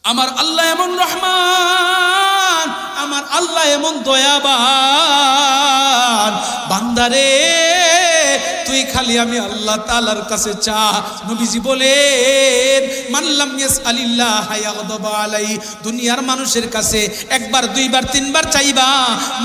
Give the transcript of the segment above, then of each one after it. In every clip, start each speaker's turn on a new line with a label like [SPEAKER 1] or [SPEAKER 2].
[SPEAKER 1] আমার আল্লাহ এমন রহমান, আমার আল্লাহ এমন দয়াবান। বান্দারে তুই খালি আমি আল্লাহ তাআলার কাছে চা। নবীজি বলেন মাল্লাম ইয়াসআলিল্লাহ ইয়াগদাবা আলাইহি। দুনিয়ার মানুষের কাছে একবার দুইবার তিনবার চাইবা,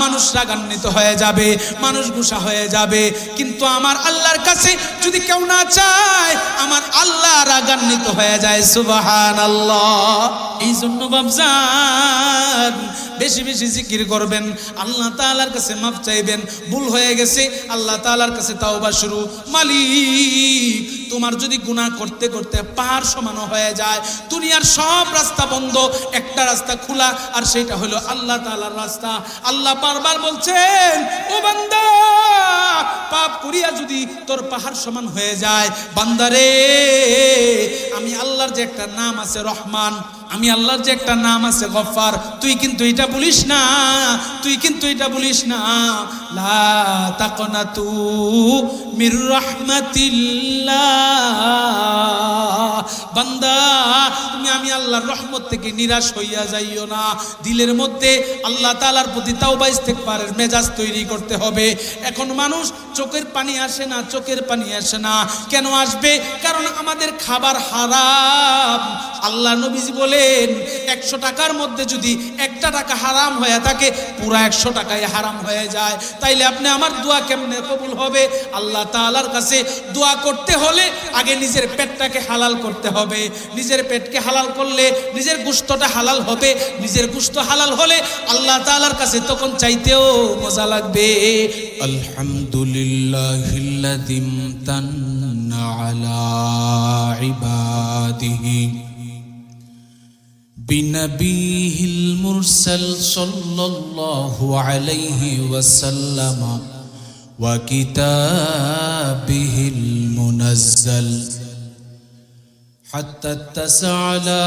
[SPEAKER 1] মানুষ রাগান্বিত হয়ে যাবে, মানুষ গুসা হয়ে যাবে। কিন্তু আমার আল্লাহর কাছে যদি কেউ না চায়, আমার আল্লাহ রাগান্বিত হয়ে যায়। সুবহানাল্লাহ। এই জন্য বাপজান বেশি বেশি জিকির করবেন, আল্লাহ তাআলার কাছে মাফ চাইবেন। ভুল হয়ে গেছে, আল্লাহ তাআলার কাছে তাওবা শুরু। মালিক তোমার যদি গুনাহ করতে করতে পাহাড় সমান হয়ে যায়, দুনিয়ার সব রাস্তা বন্ধ, একটা রাস্তা খোলা, আর সেটা হলো আল্লাহ তাআলার রাস্তা। আল্লাহ বারবার বলছেন, ও বান্দা পাপ করিয়া যদি তোর পাহাড় সমান হয়ে যায়, বান্দারে আমি আল্লাহর যে একটা নাম আছে রহমান, আমি আল্লাহর যে একটা নাম আছে গফফার, তুই কিন্তু এটা বলিস না, তুই কিন্তু এটা বলিস না। লা তাকনাতু মির রাহমাতিল্লাহ। বান্দা তুমি আমি আল্লাহর রহমত থেকে নিরাশ হইয়া যাইও না। দিলের মধ্যে আল্লাহ তাআলার প্রতি তাওবা ইস্তেগফারের মেজাজ তৈরি করতে হবে। এখন মানুষ চোখের পানি আসে না, চোখের পানি আসে না। কেন আসবে? কারণ আমাদের খাবার হারাম। আল্লাহ নবীজি বলেন 100 টাকার মধ্যে যদি 1 টাকা হারাম হয়ে থাকে, পুরা 100 টাকাই হারাম হয়ে যায়। তাইলে আপনি আমার দোয়া কেমনে কবুল হবে? আল্লাহ তাআলার কাছে দোয়া করতে হলে আগে নিজের পেটটাকে হালাল করতে হবে। নিজের পেটকে হালাল করলে নিজের গোশতটা হালাল হবে। নিজের গোশত হালাল হলে আল্লাহ তাআলার কাছে তখন চাইতেও মজা লাগবে। আলহামদুলিল্লাহিল্লাযী ইমতান্না আলা ইবাদিহি বিনবিহিল মুরসাল সাল্লাল্লাহু আলাইহি ওয়াসাল্লাম ওয়া কিতাবিহিল মুনাজ্জাল হাত্তা তাসআ আলা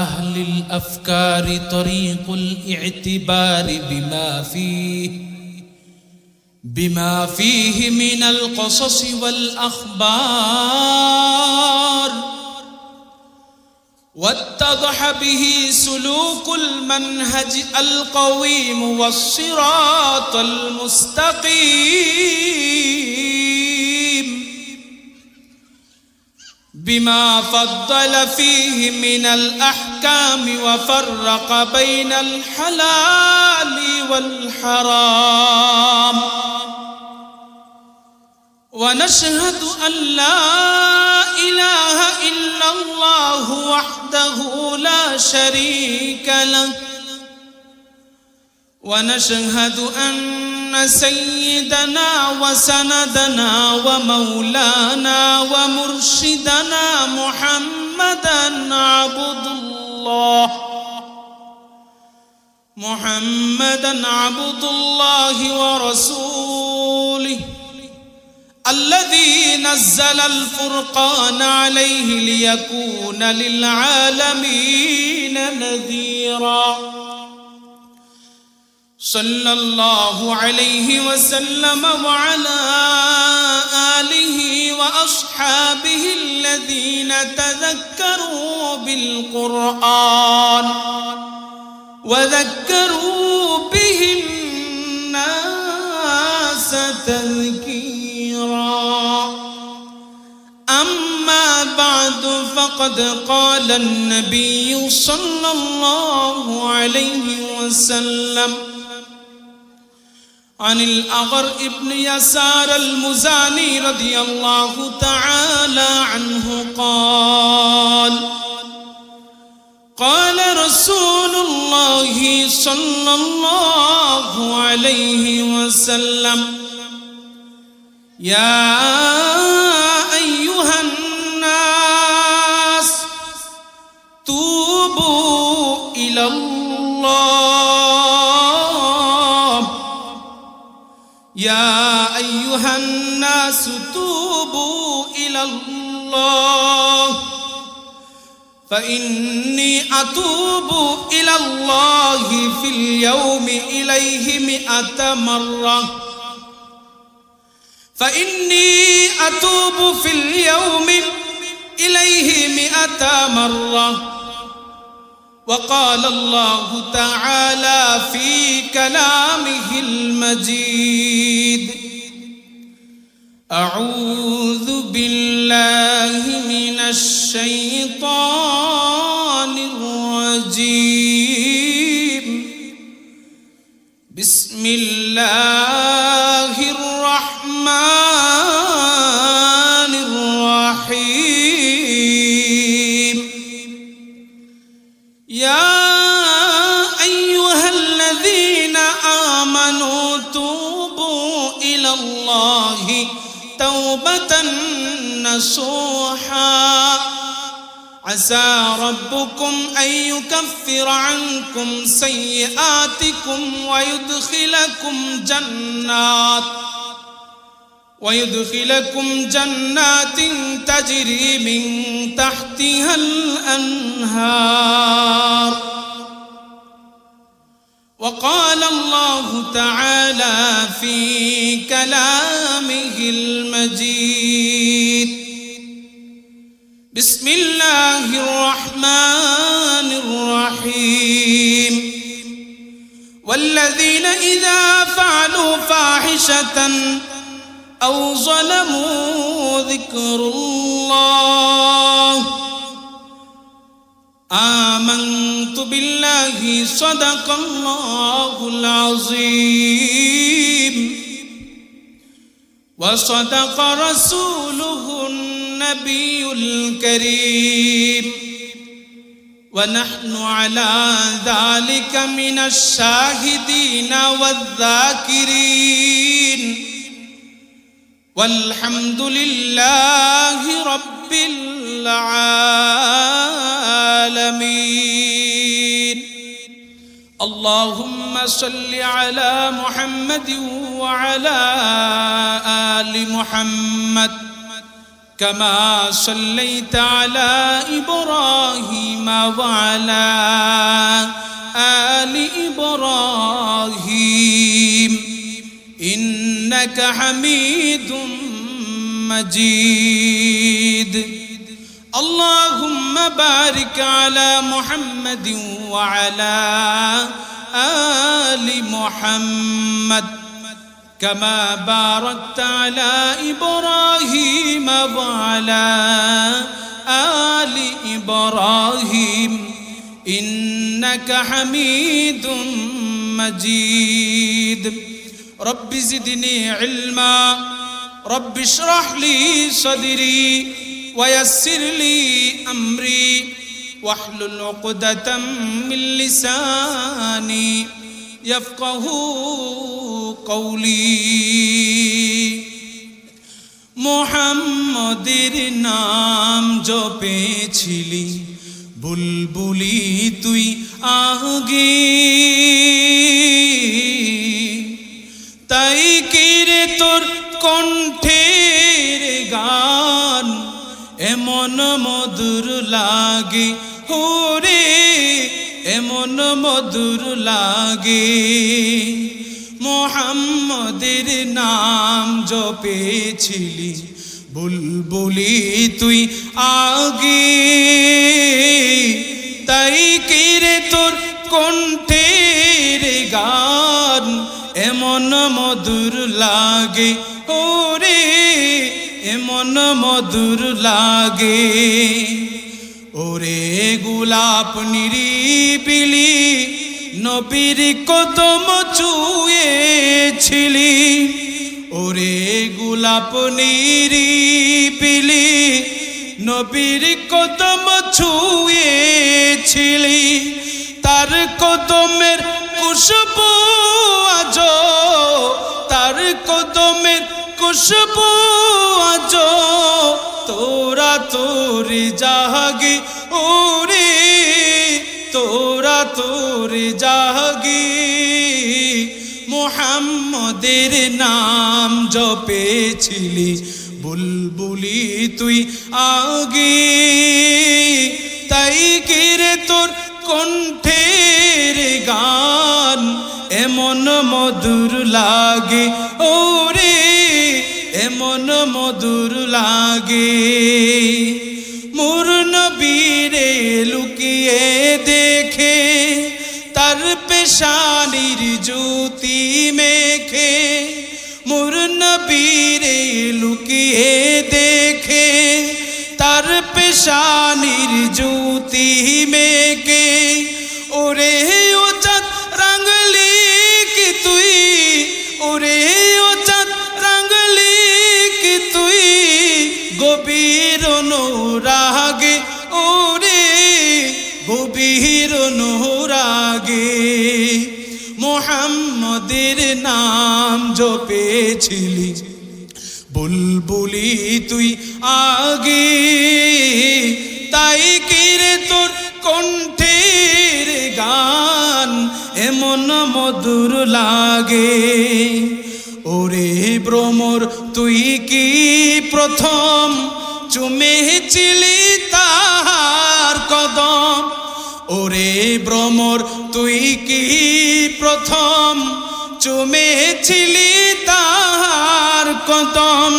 [SPEAKER 1] আহলিল আফকারি তরিকুল ই'তিবারি বিমা ফীহি মিনাল কসাসি ওয়াল আখবার واتضح به سلوك المنهج القويم والصراط المستقيم بما فضل فيه من الأحكام وفرق بين الحلال والحرام ونشهد أن لا إله إلا الله وحده لا شريك له ونشهد أن سيدنا وسندنا ومولانا ومرشدنا محمدا عبد الله ورسوله الذي نزل الفرقان عليه ليكون للعالمين نذيرا صلى الله عليه وسلم وعلى آله وأصحابه الذين تذكروا بالقرآن وذكروا به الناس تذكيرا أما بعد فقد قال النبي صلى الله عليه وسلم عن الأغر ابن يسار المزاني رضي الله تعالى عنه قال رسول الله صلى الله عليه وسلم يا أيها الناس توبوا إلى الله يا أيها الناس توبوا إلى الله فإني أتوب إلى الله في اليوم إليه 100 مرة فإني أتوب في اليوم إليه 100 مرة وقال الله تعالى في كلامه المجيد أعوذ بالله من الشيطان الرجيم بسم الله الرحمن الرحيم يا أيها الذين آمنوا توبوا إلى الله توبة نصوحا عسى ربكم أن يكفر عنكم سيئاتكم ويدخلكم جنات تجري من تحتها الأنهار وقال الله تعالى في كلامه المجيد بسم الله الرحمن الرحيم والذين إذا فعلوا فاحشة أو ظلموا ذكروا الله آمنت بالله صدق الله العظيم وصدق رسوله النبي الكريم ونحن على ذلك من الشاهدين والذاكرين والحمد لله رب العالمين اللهم صل على محمد وعلى آل محمد كما صليت على إبراهيم وعلى آل إبراهيم إنك حميد مجيد اللهم بارك على محمد وعلى آل محمد كما باركت على إبراهيم وعلى آل إبراهيم إنك حميد مجيد رب زدني علما رب اشرح لي صدري ويسر لي أمري واحلل عقدة من لساني يفقه قولي মুহাম্মদের নাম জপেছিলি বুলবুলি তুই আগে তাই কিরে তোর কণ্ঠের গান এমন মধুর লাগে ওরে এমন মধুর লাগে মুহাম্মদের নাম জপেছিলি বুলবুলি তুই আগে তাই কিরে তোর কণ্ঠের গান এমন মধুর লাগে ওরে এমন মধুর লাগে ওরে গোলাপ নিরিবিলি নবীর কদম ছুঁয়েছিলি ওরে গোলাপ নিরিবিলি নবীর কদম ছুঁয়েছিলি তার কদমের খুশবু আজ তার কদমের খুশবু আজ তোরা তোরে জাগি ওরে তোরা তোরে জাগি মুহাম্মদের নাম জপেছিলি বুলবুলি তুই আগে তাই কিরে তোর কণ্ঠের গান এমন মধুর লাগে ওরে এমন মধুর লাগে মোর নবীরে লুকিয়ে দেখে জ্যোতি মেখে মোর নবীরে লুকিয়ে দেখে তার পেশানির জ্যোতি মেখে ওরে ও চাঁদ রাঙলি কি তুই ওরে ও চাঁদ রাঙলি কি তুই গভীর অনুরাগে ওরে গভীর অনুরাগে মুহাম্মদের নাম জপেছিলি বুলবুলি তুই আগে তাই কিরে তোর কণ্ঠের গান এমন মধুর লাগে ওরে ভ্রমর তুই কি প্রথম চুমেছিলি তাহার কদম ওরে ভ্রমর তুই কি প্রথম চুমেছিলি তাহার কদম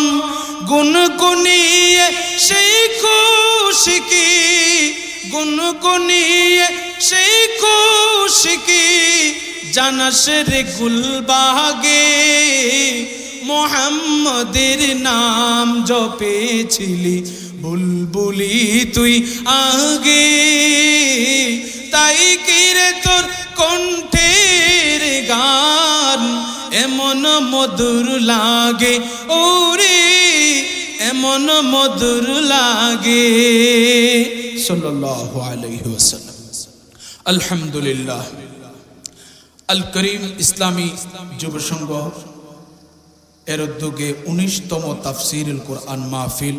[SPEAKER 1] গুনগুনিয়ে সেই খুশি কি গুনগুনিয়ে সেই খুশি কি জানাস রে গুলবাগে মুহাম্মদের নাম জপেছিলি বুলবুলি তুই আগে তাই কিরে তোর কণ্ঠের গান এমন মধুর লাগে ওরে এমন মধুর লাগে সাল্লাল্লাহু আলাইহি ওয়াসাল্লাম। আলহামদুলিল্লাহ আল করিম ইসলামী যুব সংঘ এর উদ্যোগে 19তম তাফসীরুল কুরআন মাহফিল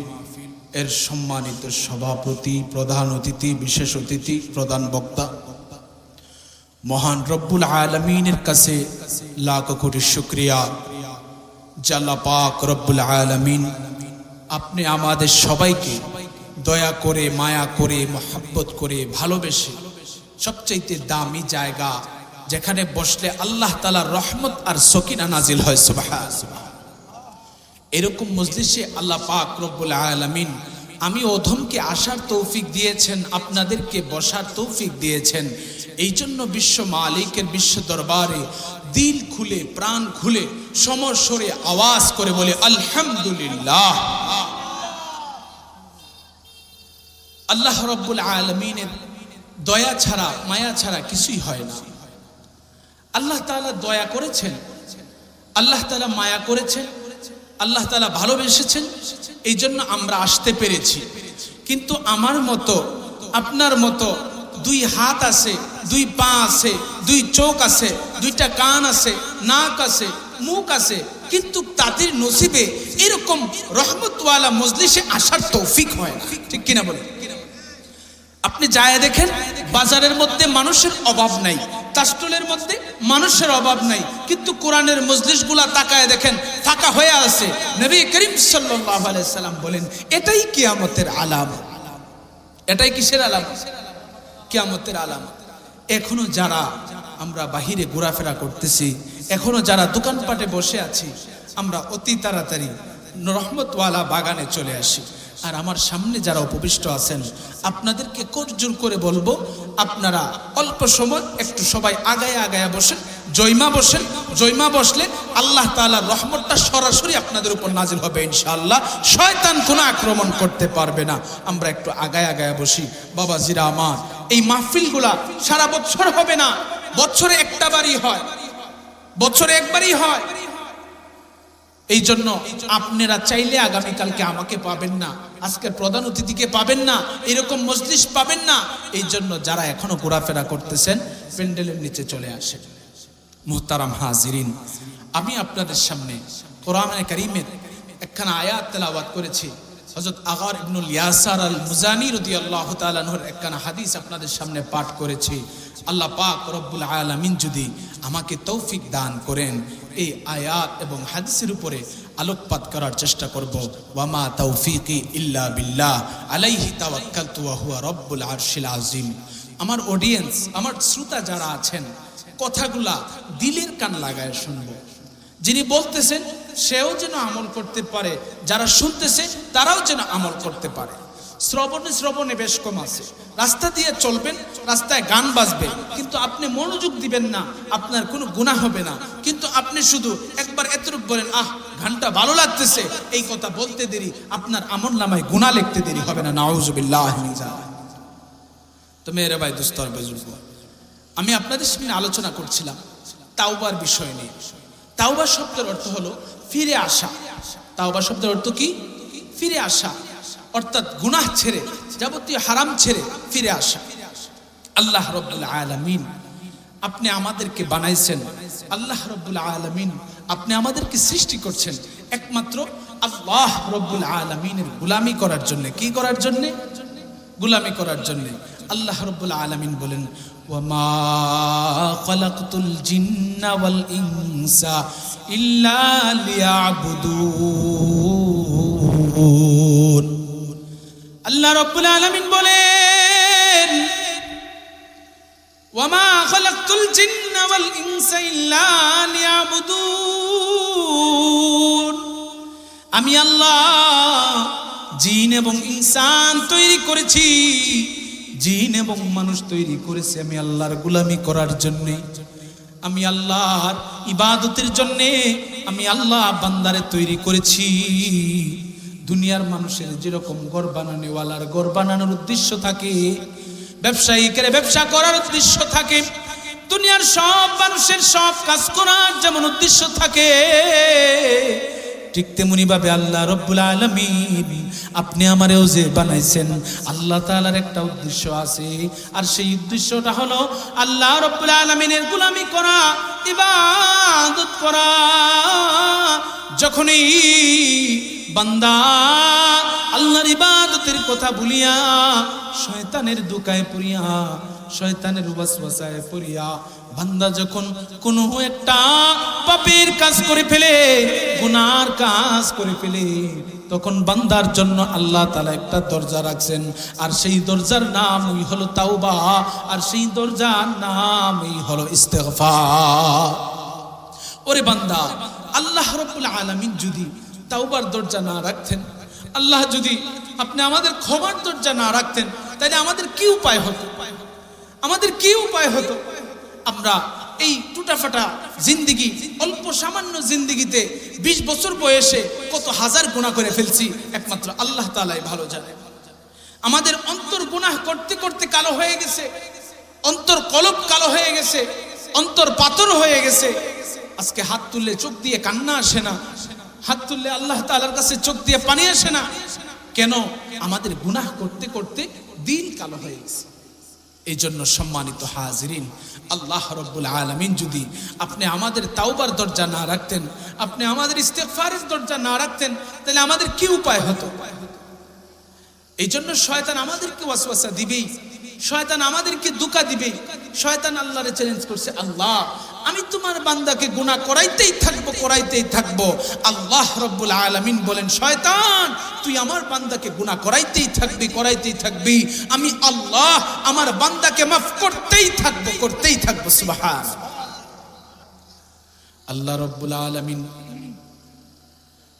[SPEAKER 1] এর সম্মানিত সভাপতি, প্রধান অতিথি, বিশেষ অতিথি, প্রধান বক্তা মহান রব্বুল আলামিনের কাছে লাখ কোটি শুকরিয়া। জাল্লা পাক রব্বুল আলামিন আপনি আমাদের সবাইকে দয়া করে, মায়া করে, মহব্বত করে, ভালোবেসে সবচাইতে দামি জায়গা যেখানে বসলে আল্লাহ তাআলার রহমত আর সকিনা নাজিল হয়, সুবহানাল্লাহ, এরকম মজলিসে আল্লাহ পাক রব্বুল আলামিন আমি অধমকে আসার তৌফিক দিয়েছেন, আপনাদেরকে বসার তৌফিক দিয়েছেন। এই জন্য বিশ্ব মালিকের বিশ্ব দরবারে দিল খুলে, প্রাণ খুলে, সমস্বরে আওয়াজ করে বলে আলহামদুলিল্লাহ। আল্লাহ রব্বুল আলামিনের দয়া ছাড়া, মায়া ছাড়া কিছুই হয় না। আল্লাহ তাআলা দয়া করেছেন, আল্লাহ তাআলা মায়া করেছেন, আল্লাহ তাআলা ভালোবেসেছেন, এই জন্য আমরা আসতে পেরেছি। কিন্তু আমার মতো, আপনার মতো দুই হাত আছে, দুই পা আছে, দুই চোখ আছে, দুইটা কান আছে, নাক আছে, মুখ আছে, কিন্তু তাদের নসিবে এরকম রহমতওয়ালা মজলিসে আসার তৌফিক হয় না, ঠিক কিনা বলেন? আপনি যায় দেখেন, বাজারের মধ্যে মানুষের অভাব নাই, তাস্টলের মধ্যে মানুষের অভাব নাই, কিন্তু কোরআনের মজলিসগুলা তাকায় দেখেন ফাঁকা হয়ে আছে। নবী করিম সাল্লাল্লাহু আলাইহি সাল্লাম বলেন এটাই কিয়ামতের আলামত। এটাই কিসের আলামত? কিয়ামতের আলামত। এখনো যারা আমরা বাহিরে ঘোরাফেরা করতেছি, এখনো যারা দোকানপাটে বসে আছি, আমরা অতি তাড়াতাড়ি রহমতওয়ালা বাগানে চলে আসি। আর আমার সামনে যারা উপবিষ্ট আছেন, আপনাদেরকে করজোর করে বলবো, আপনারা অল্প সময় একটু সবাই আগায় আগায় বসেন, জয়মা বসেন। জয়মা বসলে আল্লাহ তাআলার রহমতটা সরাসরি আপনাদের উপর নাজিল হবে ইনশাআল্লাহ। শয়তান কোনো আক্রমণ করতে পারবে না। আমরা একটু আগায় আগায় বসি। বাবাজিরা আমার, এই মাহফিলগুলা সারা বছর হবে না, বছরে একটা বারই হয়, বছরে একবারই হয়। এই জন্য আপনারা চাইলে আগামীকালকে আমাকে পাবেন না, আজকের প্রধান অতিথিকে পাবেন না, এরকম মজলিস পাবেন না। এই জন্য যারা এখনো ঘোরাফেরা করতেছেন, প্যান্ডেলের নিচে চলে আসেন। মুহতারাম হাজিরিন, আমি আপনাদের সামনে কোরআনে কারীমের একখানা আয়াত তেলাওয়াত করেছি। হযরত আগার ইবনুল ইয়াসার আল মুজানি রাদিয়াল্লাহু তাআলা আনহুর একখানা হাদিস আপনাদের সামনে পাঠ করেছি। আল্লাহ পাক রব্বুল আলামিন যদি আমাকে তৌফিক দান করেন, এই আয়াত এবং হাদিসের উপরে আলোকপাত করার চেষ্টা করব। ওয়ামা তৌফিকি ইল্লা বিল্লাহ আলাইহি তাওয়াক্কালতু ওয়া হুয়া রব্বুল আরশিল আযীম। আমার অডিয়েন্স, আমার শ্রোতা যারা আছেন, কথাগুলা দিলের কান লাগায় শুনবো। যিনি বলতেছেন সেও যেন আমল করতে পারে, যারা শুনতেছে তারাও যেন আমল করতে পারে। শ্রবণে শ্রবণে বেশ কম আছে। রাস্তা দিয়ে চলবেন, রাস্তায় গান বাজবে, কিন্তু আপনি মনোযোগ দিবেন না, আপনার কোনো গুনাহ হবে না। কিন্তু আপনি শুধু একবার এতটুকু বলেন, আহ গানটা ভালো লাগতেছে, এই কথা বলতে দেরি আপনার আমলনামায় গুনাহ লিখতে দেরি হবে না। নাউযুবিল্লাহ মিন যালিক। তো মেরে ভাই, দোস্তর বুজুর্গ, আমি আপনাদের সামনে আলোচনা করছিলাম তাওবার বিষয় নিয়ে। তাওবা শব্দের অর্থ হলো ফিরে আসা। তাওবা শব্দের অর্থ কি? ফিরে আসা, অর্থাৎ গুনাহ ছেড়ে, যাবতীয় হারাম ছেড়ে ফিরে আসা। আল্লাহ রাব্বুল আলামিন আপনি আমাদেরকে বানাইছেন, আল্লাহ রাব্বুল আলামিন আপনি আমাদেরকে সৃষ্টি করছেন একমাত্র আল্লাহ রাব্বুল আলামিনের গোলামি করার জন্য। কি করার জন্য? গোলামি করার জন্য। আল্লাহ রাব্বুল আলামিন বলেন, ওয়ামা খালাকতুল জিন্না ওয়াল ইনসা ইল্লা লিয়াবুদুন। আল্লাহ রাব্বুল আলামিন বলেন, ওয়ামা খালাকতুল জিন্না ওয়াল ইনসা ইল্লা লিয়াবুদুন। আমি আল্লাহ জিন এবং ইনসান তৈরি করেছি, জিন এবং মানুষ তৈরি করেছি আমি আল্লাহর গোলামি করার জন্য, আমি আল্লাহর ইবাদতের জন্য। আমি আল্লাহ বান্দারে তৈরি করেছি। দুনিয়ার মানুষের যেরকম ঘর বানানোওয়ালার ঘর বানানোর উদ্দেশ্য থাকে, ব্যবসায়ীকের ব্যবসা করার উদ্দেশ্য থাকে, দুনিয়ার সব মানুষের সব কাজ করার যেমন উদ্দেশ্য থাকে, ঠিক তেমনি ভাবে আল্লাহ রাব্বুল আলামিন আপনি আমারেও যে বানাইছেন, আল্লাহ তাআলার একটা উদ্দেশ্য আছে। আর সেই উদ্দেশ্যটা হলো আল্লাহ রাব্বুল আলামিনের গোলামি করা, ইবাদত করা। যখনই বান্দা আল্লাহর ইবাদতের কথা ভুলিয়া শয়তানের ধোঁকায় পড়িয়া, শয়তানের ওয়াসওয়াসায় পড়িয়া বান্দা যখন কোনো একটা পাপের কাজ করে ফেলে, গুনার কাজ করে ফেলে, তখন বান্দার জন্য আল্লাহ তাআলা একটা দরজা রাখছেন, আর সেই দরজার নামই হলো তাওবা, আর সেই দরজার নামই হলো ইস্তিগফার। ওরে বান্দা, আল্লাহ রাব্বুল আলামিন যদি তাওবার দরজা না রাখতেন, আল্লাহ যদি আপনি আমাদের ক্ষমার দরজা না রাখতেন, তাহলে আমাদের কি উপায় হতো? আমাদের কি উপায় হতো? আমরা এই টুটাফাটা জিন্দেগি, অল্প সামান্য জিন্দেগিতে 20 বছর বয়সে কত হাজার গুনাহ করে ফেলছি, একমাত্র আল্লাহ তাআলাই ভালো জানে। আমাদের অন্তর গুনাহ করতে করতে কালো হয়ে গেছে, অন্তর কলব কালো হয়ে গেছে, অন্তর পাথর হয়ে গেছে। আজকে হাত তুললে চোখ দিয়ে কান্না আসে না, হাত তুললে আল্লাহ তাআলার কাছে চোখ দিয়ে পানি আসে না। কেন? আমাদের গুনাহ করতে করতে দিল কালো হয়ে গেছে। এই জন্য সম্মানিত হাজিরিন, আল্লাহ রাব্বুল আলামিন যদি আপনি আমাদের তাওবার দরজা না রাখতেন, আপনি আমাদের ইস্তিগফারের দরজা না রাখতেন, তাহলে আমাদের কি উপায় হতো? এই জন্য শয়তান আমাদেরকে ওয়াসওয়াসা দিবেই, শয়তান আমাদেরকে ধোঁকা দিবেই। শয়তান আল্লাহরে চ্যালেঞ্জ করছে, আল্লাহ আমি তোমার বান্দাকে গুনাহ করাইতেই থাকবো, করাইতেই থাকবো। আল্লাহ রাব্বুল আলামিন বলেন, শয়তান তুই আমার বান্দাকে গুনাহ করাইতেই থাকবি, করাইতেই থাকবি, আমি আল্লাহ আমার বান্দাকে মাফ করতেই থাকবো, করতেই থাকবো। সুবহানাল্লাহ। আল্লাহ রাব্বুল আলামিন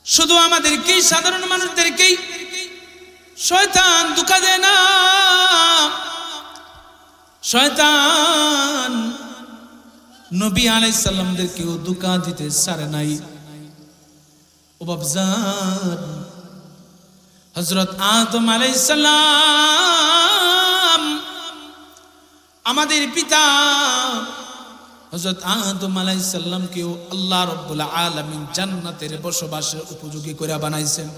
[SPEAKER 1] শুধু আমাদেরকেই, সাধারণ মানুষদেরকেই শয়তান ধোঁকা দেয় না। শয়তান নবী আলাইহিস সালামদেরকেও ধোঁকা দিতে ছাড়ে নাই। ও বাবজান, হযরত আদম আলাইহিস সালাম আমাদের পিতা, হযরত আদম আলাইহিস সালামকেও আল্লাহ রাব্বুল আলামিন জান্নাতের বসবাসের উপযোগী করে বানাইছেন।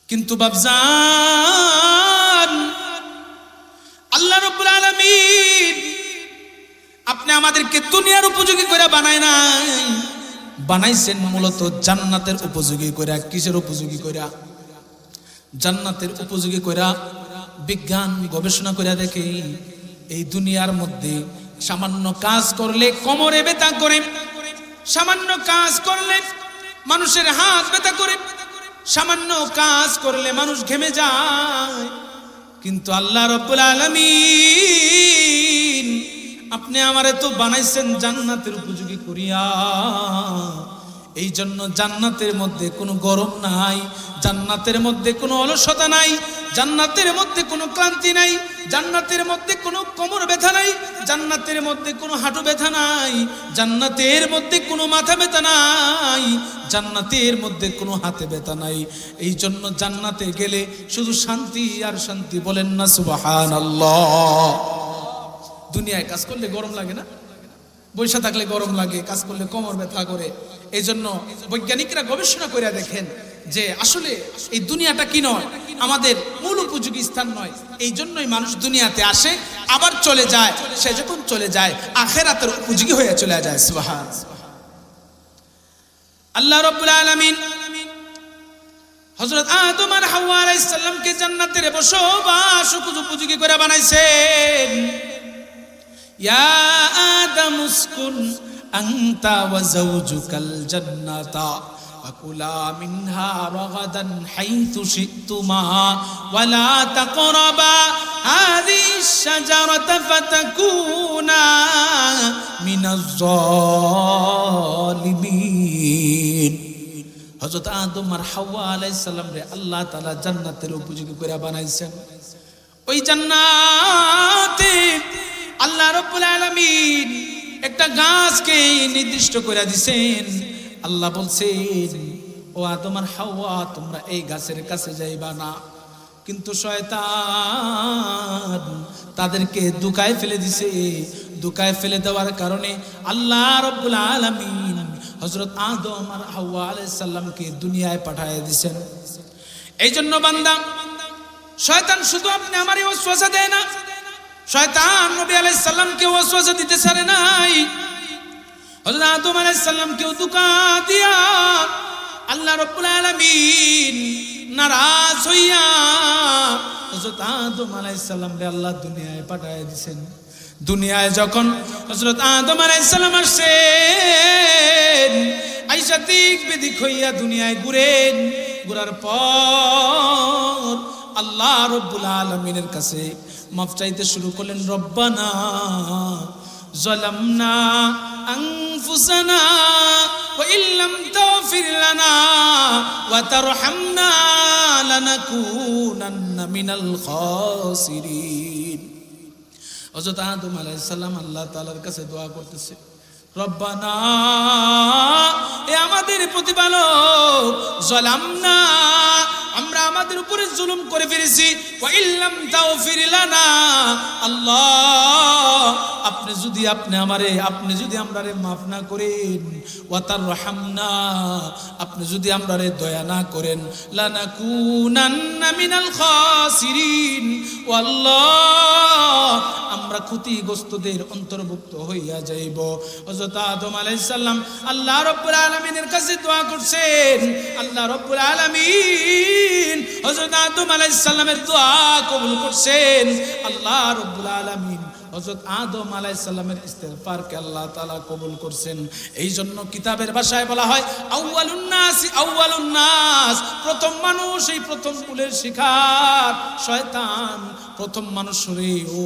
[SPEAKER 1] কিন্তু বাবজান, আল্লাহ রাব্বুল আলামিন আপনি আমাদেরকে দুনিয়ার উপযোগী করে বানায় নাই, বানাইছেন মূলত জান্নাতের উপযোগী করে। কিসের উপযোগী করে? জান্নাতের উপযোগী করে। বিজ্ঞান গবেষণা করে দেখে এই দুনিয়ার মধ্যে সামান্য কাজ করলে কোমরে ব্যথা করে, সামান্য কাজ করলে মানুষের হাত ব্যথা করে, সামান্য কাজ করলে মানুষ ঘেমে যায়। কিন্তু আল্লাহ রাব্বুল আলামিন আপনি আমারে তো বানাইছেন জান্নাতের উপযোগী করিয়া। এই জন্য জান্নাতের মধ্যে কোনো গরম নাই, জান্নাতের মধ্যে কোনো অলসতা নাই, জান্নাতের মধ্যে কোনো ক্লান্তি নাই, জান্নাতের মধ্যে কোনো কোমর ব্যথা নাই, জান্নাতের মধ্যে কোনো হাঁটু ব্যথা নাই, জান্নাতের মধ্যে কোনো মাথা ব্যথা নাই, জান্নাতের মধ্যে কোনো হাতে ব্যথা নাই। এই জন্য জান্নাতে গেলে শুধু শান্তি আর শান্তি, বলেন না সুবহানাল্লাহ। দুনিয়ায় কাজ করলে গরম লাগে না? বৈশা থাকলে গরম লাগে, কাজ করলে কোমর ব্যথা করে। এই জন্য বৈজ্ঞানিকরা গবেষণা করে দেখেন যে আসলে এই দুনিয়াটা কি নয়, আমাদের মূল উপযোগী স্থান নয়। এই জন্যই মানুষ দুনিয়াতে আসে, আবার চলে যায়। সে যখন চলে যায় আখিরাতের উপযোগী হয়ে চলে যায়। সুবহানাল্লাহ। আল্লাহ রাব্বুল আলামিন হযরত আদম আর হাওয়া আলাইহিস সালামকে জান্নাতের বসবাস উপযোগী করে বানাইছেন। ইয়া আদম উসকুন আনতা ওয়া যাওজুকাল জান্নাতা ফাকুলা মিনহা রাগাদান হাইথু শি'তুমা ওয়া লা তাকরাবা হাযিহিশ শাজারাতা ফাতাকুনা মিনাজ জালিমিন। হযরত আদম আর হাওয়া আলাইহিস সালাম রে আল্লাহ তাআলা জান্নাতের উপযোগী করে বানাইছেন। ওই জান্নাতে আল্লাহ রাব্বুল আলামিন একটা গাছকে নির্দিষ্ট করে দিয়েছেন। আল্লাহ বলছেন, ও আদম আর হাওয়া, তোমরা এই গাছের কাছে যাইবা না। কিন্তু শয়তান তাদেরকে দুকায় ফেলে দিছে। দুকায় ফেলে দেওয়ার কারণে আল্লাহ রাব্বুল আলামিন হযরত আদম আর হাওয়া আলাইহিস সালামকে দুনিয়ায় পাঠিয়ে দিয়েছেন। এই জন্য বান্দা, শয়তান শুধু আপনি আমারই ওয়াসওয়াসা দেয় না, শয়তান নবী আলাইহিস সালামকে ওয়াসওয়াসা দিতে ছাড়ে নাই। হযরত আদম আলাইহিস সালামকেও দুকা দিয়া আল্লাহ রাব্বুল আলামিন নারাজ হইয়া হযরত আদম আলাইহিস সালামকে আল্লাহ দুনিয়ায় পাঠিয়ে দিয়েছেন। দুনিয়ায় যখন হযরত আদম আলাইহিস সালাম আসেন, আয়েশা দিক বিদিক হইয়া দুনিয়ায় ঘুরেন। ঘুরার পর আল্লাহ রাব্বুল আলামিনের কাছে মাফ চাইতে শুরু করলেন। রব্বানা যালামনা আনফুসানা ওয়া ইল্লাম তাগফির লানা ওয়া তারহামনা লানাকুনান্না মিনাল খাসিরিন। হযরত আদম আলাইহিস সালাম আল্লাহ তাআলার কাছে দোয়া করতেছে, রব্বানা, এ আমাদের প্রতিপালক, যালামনা, আমরা আমাদের উপরে জুলুম করে ফেলেছি, ওয়া ইল্লাম তাগফির লানা, আল্লাহ আপনি যদি আমরারে মাফ না করেন, ওয়া তারহামনা, আপনি যদি আমরারে দয়া না করেন, লানাকুনান্না মিনাল খাসিরিন, ও আল্লাহ আমরা ক্ষতিগ্রস্তদের অন্তর্ভুক্ত হইয়া যাইব। হযরত আদম আলাইহিস সালাম আল্লাহ রাব্বুল আলামিনের কাছে দোয়া করছেন। আল্লাহ রাব্বুল আলামিন হযরত আদম আলাইহিস সালামের দোয়া কবুল করছেন। আল্লাহ রাব্বুল আলামিন হযরত আদম আলাইহিস সালামের ইস্তিগফারকে আল্লাহ তাআলা কবুল করছেন। এই জন্য কিতাবের ভাষায় বলা হয় আউয়ালুন নাস, প্রথম মানুষ, এই প্রথম কুলের শিকার শয়তান প্রথম মানুষরে ও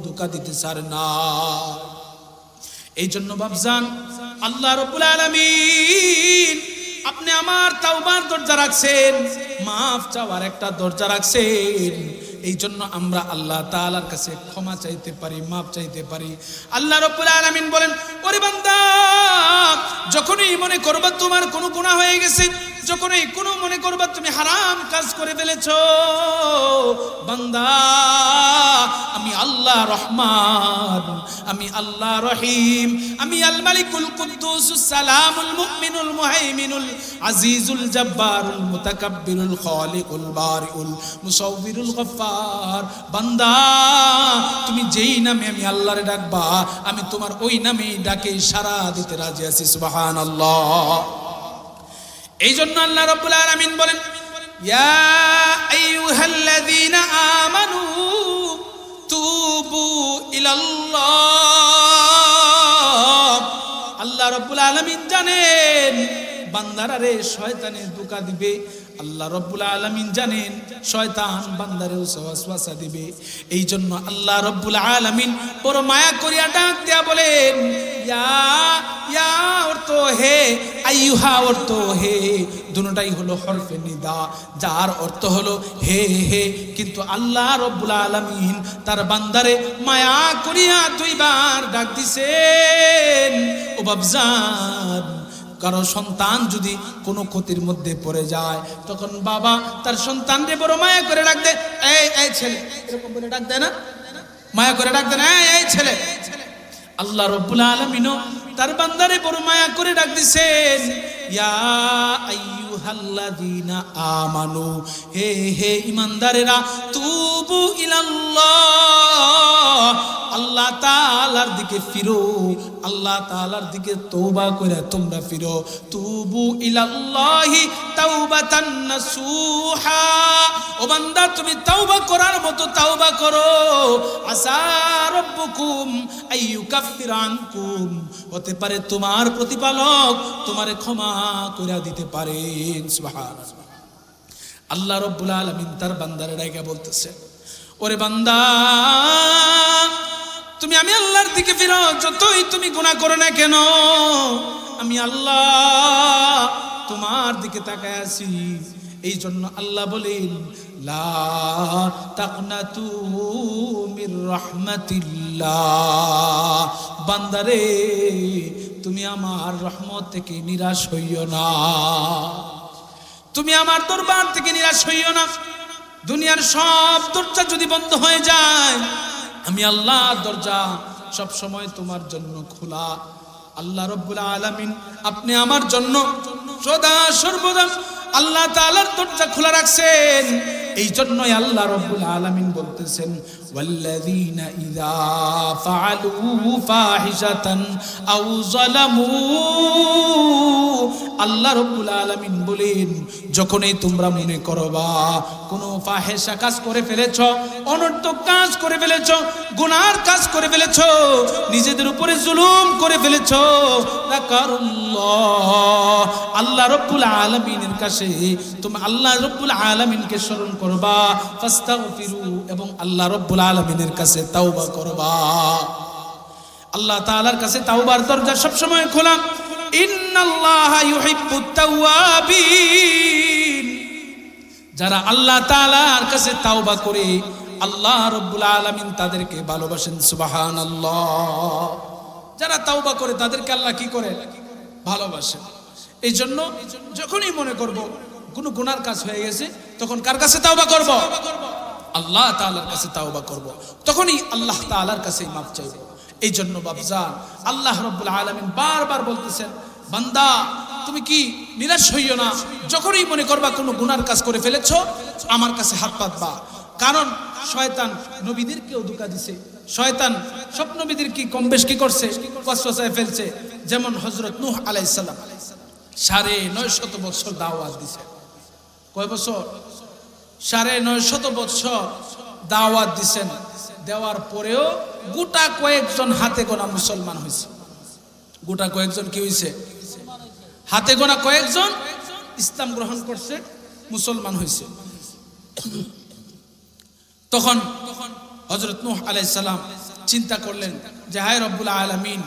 [SPEAKER 1] ধোঁকা দিতে ছাড়ে না। এই জন্য বাপজান, আল্লাহ রাব্বুল আলামিন আপনি আমার তাওবার দরজা রাখছেন, মাফ চাওয়ার একটা দরজা রাখছেন। এই জন্য আমরা আল্লাহ তাআলার কাছে ক্ষমা চাইতে পারি, মাফ চাইতে পারি। আল্লাহ রাব্বুল আলামিন বলেন, ওরে বান্দা, যখনই মনে করবা তোমার কোনো গুনাহ হয়ে গেছে, যখনই কোনো মনে করবা তুমি হারাম কাজ করে ফেলেছো, বান্দা, আমি আল্লাহ রহমান, আমি আল্লাহ রহিম, আমি আল মালিকুল কুদ্দুসুস সালামুল মুমিনুল মুহাইমিনুল আজিজুল জব্বারুল মুতাকাব্বিরুল খালিকুল বারিউল মুসাউবিরুল গফফার। বান্দা, তুমি যেই নামে আমি আল্লাহরে ডাকবা, আমি তোমার ওই নামেই ডাকে সাড়া দিতে রাজি আছি। সুবহানাল্লাহ। এই জন্য আল্লাহ রাব্বুল আলামিন বলেন, ইয়া আইয়ুহাল্লাযীনা আমানু তুবু ইলাল্লাহ। আল্লাহ রাব্বুল আলামিন জানেন বান্দারে শয়তানে ধোঁকা দিবে। আল্লাহ রব্বুল আলামিন জানেন শয়তান বান্দারে ওয়াসওয়াসা দিবে। এই জন্য আল্লাহ রব্বুল আলামিন বড় মায়া করিয়া ডাক দিয়া বলেন ইয়া অর্থ হে, আইয়ুহা অর্থ হে, দুটোটাই হলো হরফে নিদা, যার অর্থ হলো হে হে। কিন্তু আল্লাহ রব্বুল আলামিন তার বান্দারে মায়া করিয়া দুইবার ডাক দিছেন। ও বাবজান, কারো সন্তান যদি কোনো ক্ষতির মধ্যে পড়ে যায় তখন বাবা তার সন্তানরে বড় মায়া করে ডাক দেয়, এই ছেলে, এরকম বলে ডাক দেয় না, মায়া করে ডাক দেয় না, এই ছেলে। আল্লাহ রব্বুল আলামিনও তার বান্দারে বড় মায়া করে ডাক দিছেন, ইয়া আইয়ুহাল্লাযীনা আমানু, হে হে ঈমানদারেরা, তুবু ইলাল্লাহ, আল্লাহ তাআলার দিকে ফিরো, আল্লাহ তাআলার দিকে তওবা করে তোমরা ফিরো। তুবু ইলাল্লাহি তাওবাতান নাসুহা, ও বান্দা তুমি তওবা করার মতো তওবা করো। আসা রাব্বুকুম আইয়ুকাফিরা আনকুম, হতে পারে তোমার প্রতিপালক তোমারে ক্ষমা করে দিতে পারেন। সুবহানাল্লাহ। আল্লাহ রাব্বুল আলামিন তার বান্দারে ডাইকা বলতেছেন, ওরে বান্দা, তুমি আমি আল্লাহর দিকে ফিরো, যতই তুমি গুনাহ করো না কেন আমি আল্লাহ তোমার দিকে তাকায় আছি। এই জন্য আল্লাহ বলেন, লা তাকনাতু মির রাহমাতিল্লাহ, বান্দারে তুমি আমার রহমত থেকে নিরাশ হইও না, তুমি আমার দরবার থেকে নিরাশ হইও না। দুনিয়ার সব দরজা যদি বন্ধ হয়ে যায়, আমি আল্লাহর দরজা সব সময় তোমার জন্য খোলা। আল্লাহ রব্বুল আলামিন আপনি আমার জন্য সদা সর্বদা আল্লাহ তাআলার দরজা খোলা রাখছেন। এই জন্যই আল্লাহ রব্বুল আলামিন বলতেছেন, ওয়াল্লাযীনা ইযা ফাআলু ফাহিশাতান আও যালামু, আল্লাহ রব্বুল আলামিন বলেন, যখনই তোমরা মনে করবা কোনো ফাহিশা কাজ করে ফেলেছো, অনর্থক কাজ করে ফেলেছো, গুনার কাজ করে ফেলেছো, নিজেদের উপরে জুলুম করে ফেলেছো, যাকারুল্লাহ, আল্লাহ রব্বুল আলামিনের কাছে তুমি আল্লাহ রব্বুল আলামিনকে স্মরণ করবা, ফাস্তাগফিরু, এবং আল্লাহ রব্বুল আলামিনের কাছে তাওবা করবা। আল্লাহ তাআলার কাছে তাওবার দরজা সব সময় খোলা। ইন্নাল্লাহা ইউহিব্বুত তাওয়াবিন, যারা আল্লাহ তাআলার কাছে তাওবা করে আল্লাহ রব্বুল আলামিন তাদেরকে ভালোবাসেন। সুবহানাল্লাহ। যারা তাওবা করে তাদেরকে আল্লাহ কি করে? ভালোবাসেন। এই জন্য যখনই মনে করব কোনো গুনার কাজ হয়ে গেছে, তখন কার কাছে তাওবা করব? আল্লাহ তাআলার কাছে তাওবা করব, তখনই আল্লাহ তাআলার কাছে মাফ চাইব। এই জন্য বাবজান আল্লাহ রাব্বুল আলামিন বারবার বলতেছেন, বান্দা তুমি কি নিরাশ হইও না, যখনই মনে করবা কোনো গুনার কাজ করে ফেলেছো আমার কাছে হাত পাতবা। কারণ শয়তান নবীদেরকেও ধোঁকা দিছে, শয়তান সব নবীদের কি কম বেশ কি করছে? ওয়াসওয়াসায় ফেলছে। যেমন হযরত নূহ আলাইহিস সালাম 950 বছর দাওয়াত দিছে। কয় বছর? 950 বছর দাওয়াত দিছেন। দেওয়ার পরেও গোটা কয়েকজন হাতে গোনা মুসলমান হয়েছে। গোটা কয়েকজন কি হয়েছে? হাতে গোনা কয়েকজন ইসলাম গ্রহণ করছে, মুসলমান হয়েছে। তখন হযরত নূহ আলাইহিস সালাম চিন্তা করলেন যে হায় রব্বুল আলামিন,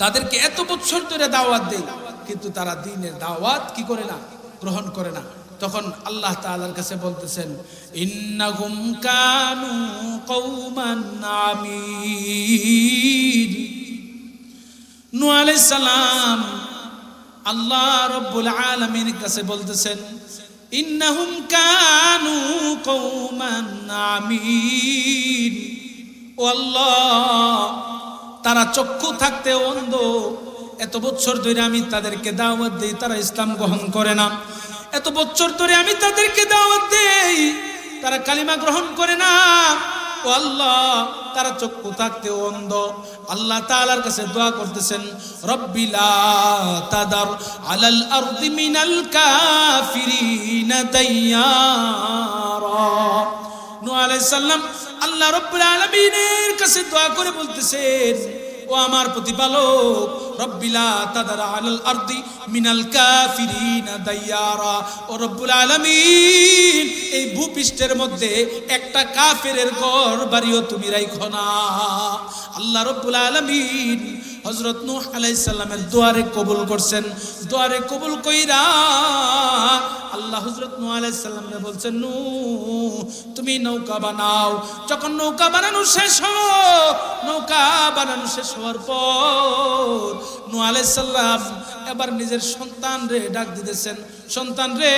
[SPEAKER 1] তাদেরকে এত বছর ধরে দাওয়াত দেই কিন্তু তারা দ্বীনের দাওয়াত কি করে না? গ্রহণ করে না। তখন আল্লাহ তাআলার কাছে বলতেছেন, ইন্নাহুম কানু কওমান আমিন। নূহ আলাইহিস সালাম আল্লাহ রাব্বুল আলামিনের কাছে বলতেছেন, ইন্নাহুম কানু কওমান আমিন। ও আল্লাহ, তারা চক্ষু থাকতে অন্ধ, এত বছর ধরে আমি তাদেরকে দাওয়াত দেই, তারা ইসলাম গ্রহণ করে না। এত বছর ধরে আমি তাদেরকে দাওয়াত দেই, তারা কালিমা গ্রহণ করে না। ও আল্লাহ, তারা চক্ষু থাকতে অন্ধ। আল্লাহ তাআলার কাছে দোয়া করতেছেন, রব্বি লা তাদার আলাল আরদি মিনাল কাফিরিনা দাইয়ারা। নূহ আলাইহিস সালাম আল্লাহ রাব্বুল আলামিনের কাছে দোয়া করে বলতেছেন, ও আমার প্রতিপালক, রব্বিলা তাদার আলাল আরদি মিনাল কাফিরিনা দাইয়ারা, ও রব্বুল আলামিন এই ভূপৃষ্ঠের মধ্যে একটা কাফেরের ঘর বাড়িও তুমি রাখো না। আল্লাহ রব্বুল আলামিন হযরত নূহ আলাইহিস সালামের দোয়ারে কবুল করছেন। দোয়ারে কবুল কইরা আল্লাহ হযরত নূহ আলাইহিস সালামকে বলছেন, নূহ তুমি নৌকা বানাও। যখন নৌকা বানানো শেষ হলো, নৌকা বানানো শেষ হওয়ার পর নূহ আলাইহিস সালাম এবার নিজের সন্তান রে ডাক দিতেছেন, সন্তান রে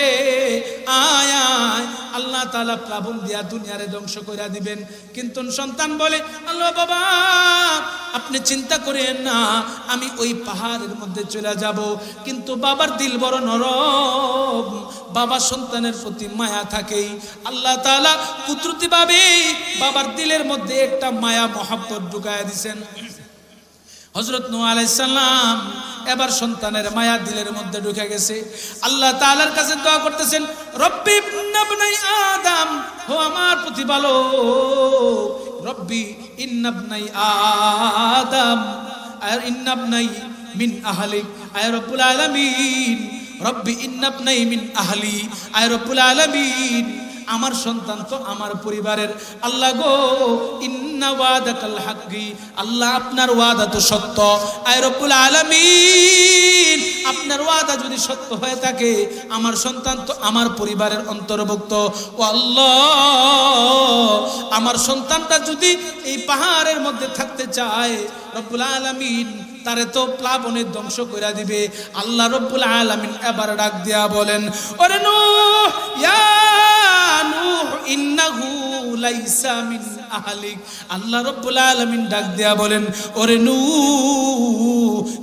[SPEAKER 1] আয় আয়, আল্লাহ তাআলা প্লাবন দিয়া দুনিয়ারে ধ্বংস কইরা দিবেন। কিন্তু সন্তান বলে, আল্লাহ বাবা আপনি চিন্তা করেন না, আমি ওই পাহাড়ের মধ্যে চলে যাব। কিন্তু বাবার দিল বড় নরম, বাবা সন্তানের প্রতি মায়া থাকেই। আল্লাহ তাআলা কুদরতিভাবে বাবার দিলের মধ্যে একটা মায়া মহব্বত ঢুকায়া দিয়েছেন। হযরত নূহ আলাইহিস সালাম এবার সন্তানের মায়া দিলের মধ্যে ঢুকে গেছে। আল্লাহ তাআলার কাছে দোয়া করতেছেন, রব্বি ইবনাবনাই আদম, ও আমার প্রতিপালক, রব্বি ইন্নাবনাই আদম আর ইন্নাবনাই মিন আহলিক, আয় রব্বুল আলামিন, রব্বি ইন্নাবনাই মিন আহলি, আয় রব্বুল আলামিন আমার সন্তান তো আমার পরিবারের। আল্লাহ গো, ইন্না ওয়াদাকাল হাক্কি, আল্লাহ আপনার ওয়াদা তো সত্য। আয় রব্বুল আলামিন আপনার ওয়াদা যদি সত্য হয়ে থাকে, আমার সন্তান তো আমার পরিবারের অন্তর্ভুক্ত। ও আল্লাহ, আমার সন্তানটা যদি এই পাহাড়ের মধ্যে থাকতে চায়, রব্বুল আলামিন তারে তো প্লাবনে ধ্বংস করে দিবে। আল্লাহ রব্বুল আলামিন এবার ডাক দিয়া বলেন, ওরে নূহ, ইয়া নূহ ইন্নাহু লাইসা মিন আহলিক। আল্লাহ রব্বুল আলামিন ডাক দিয়া বলেন, ওরে নূহ,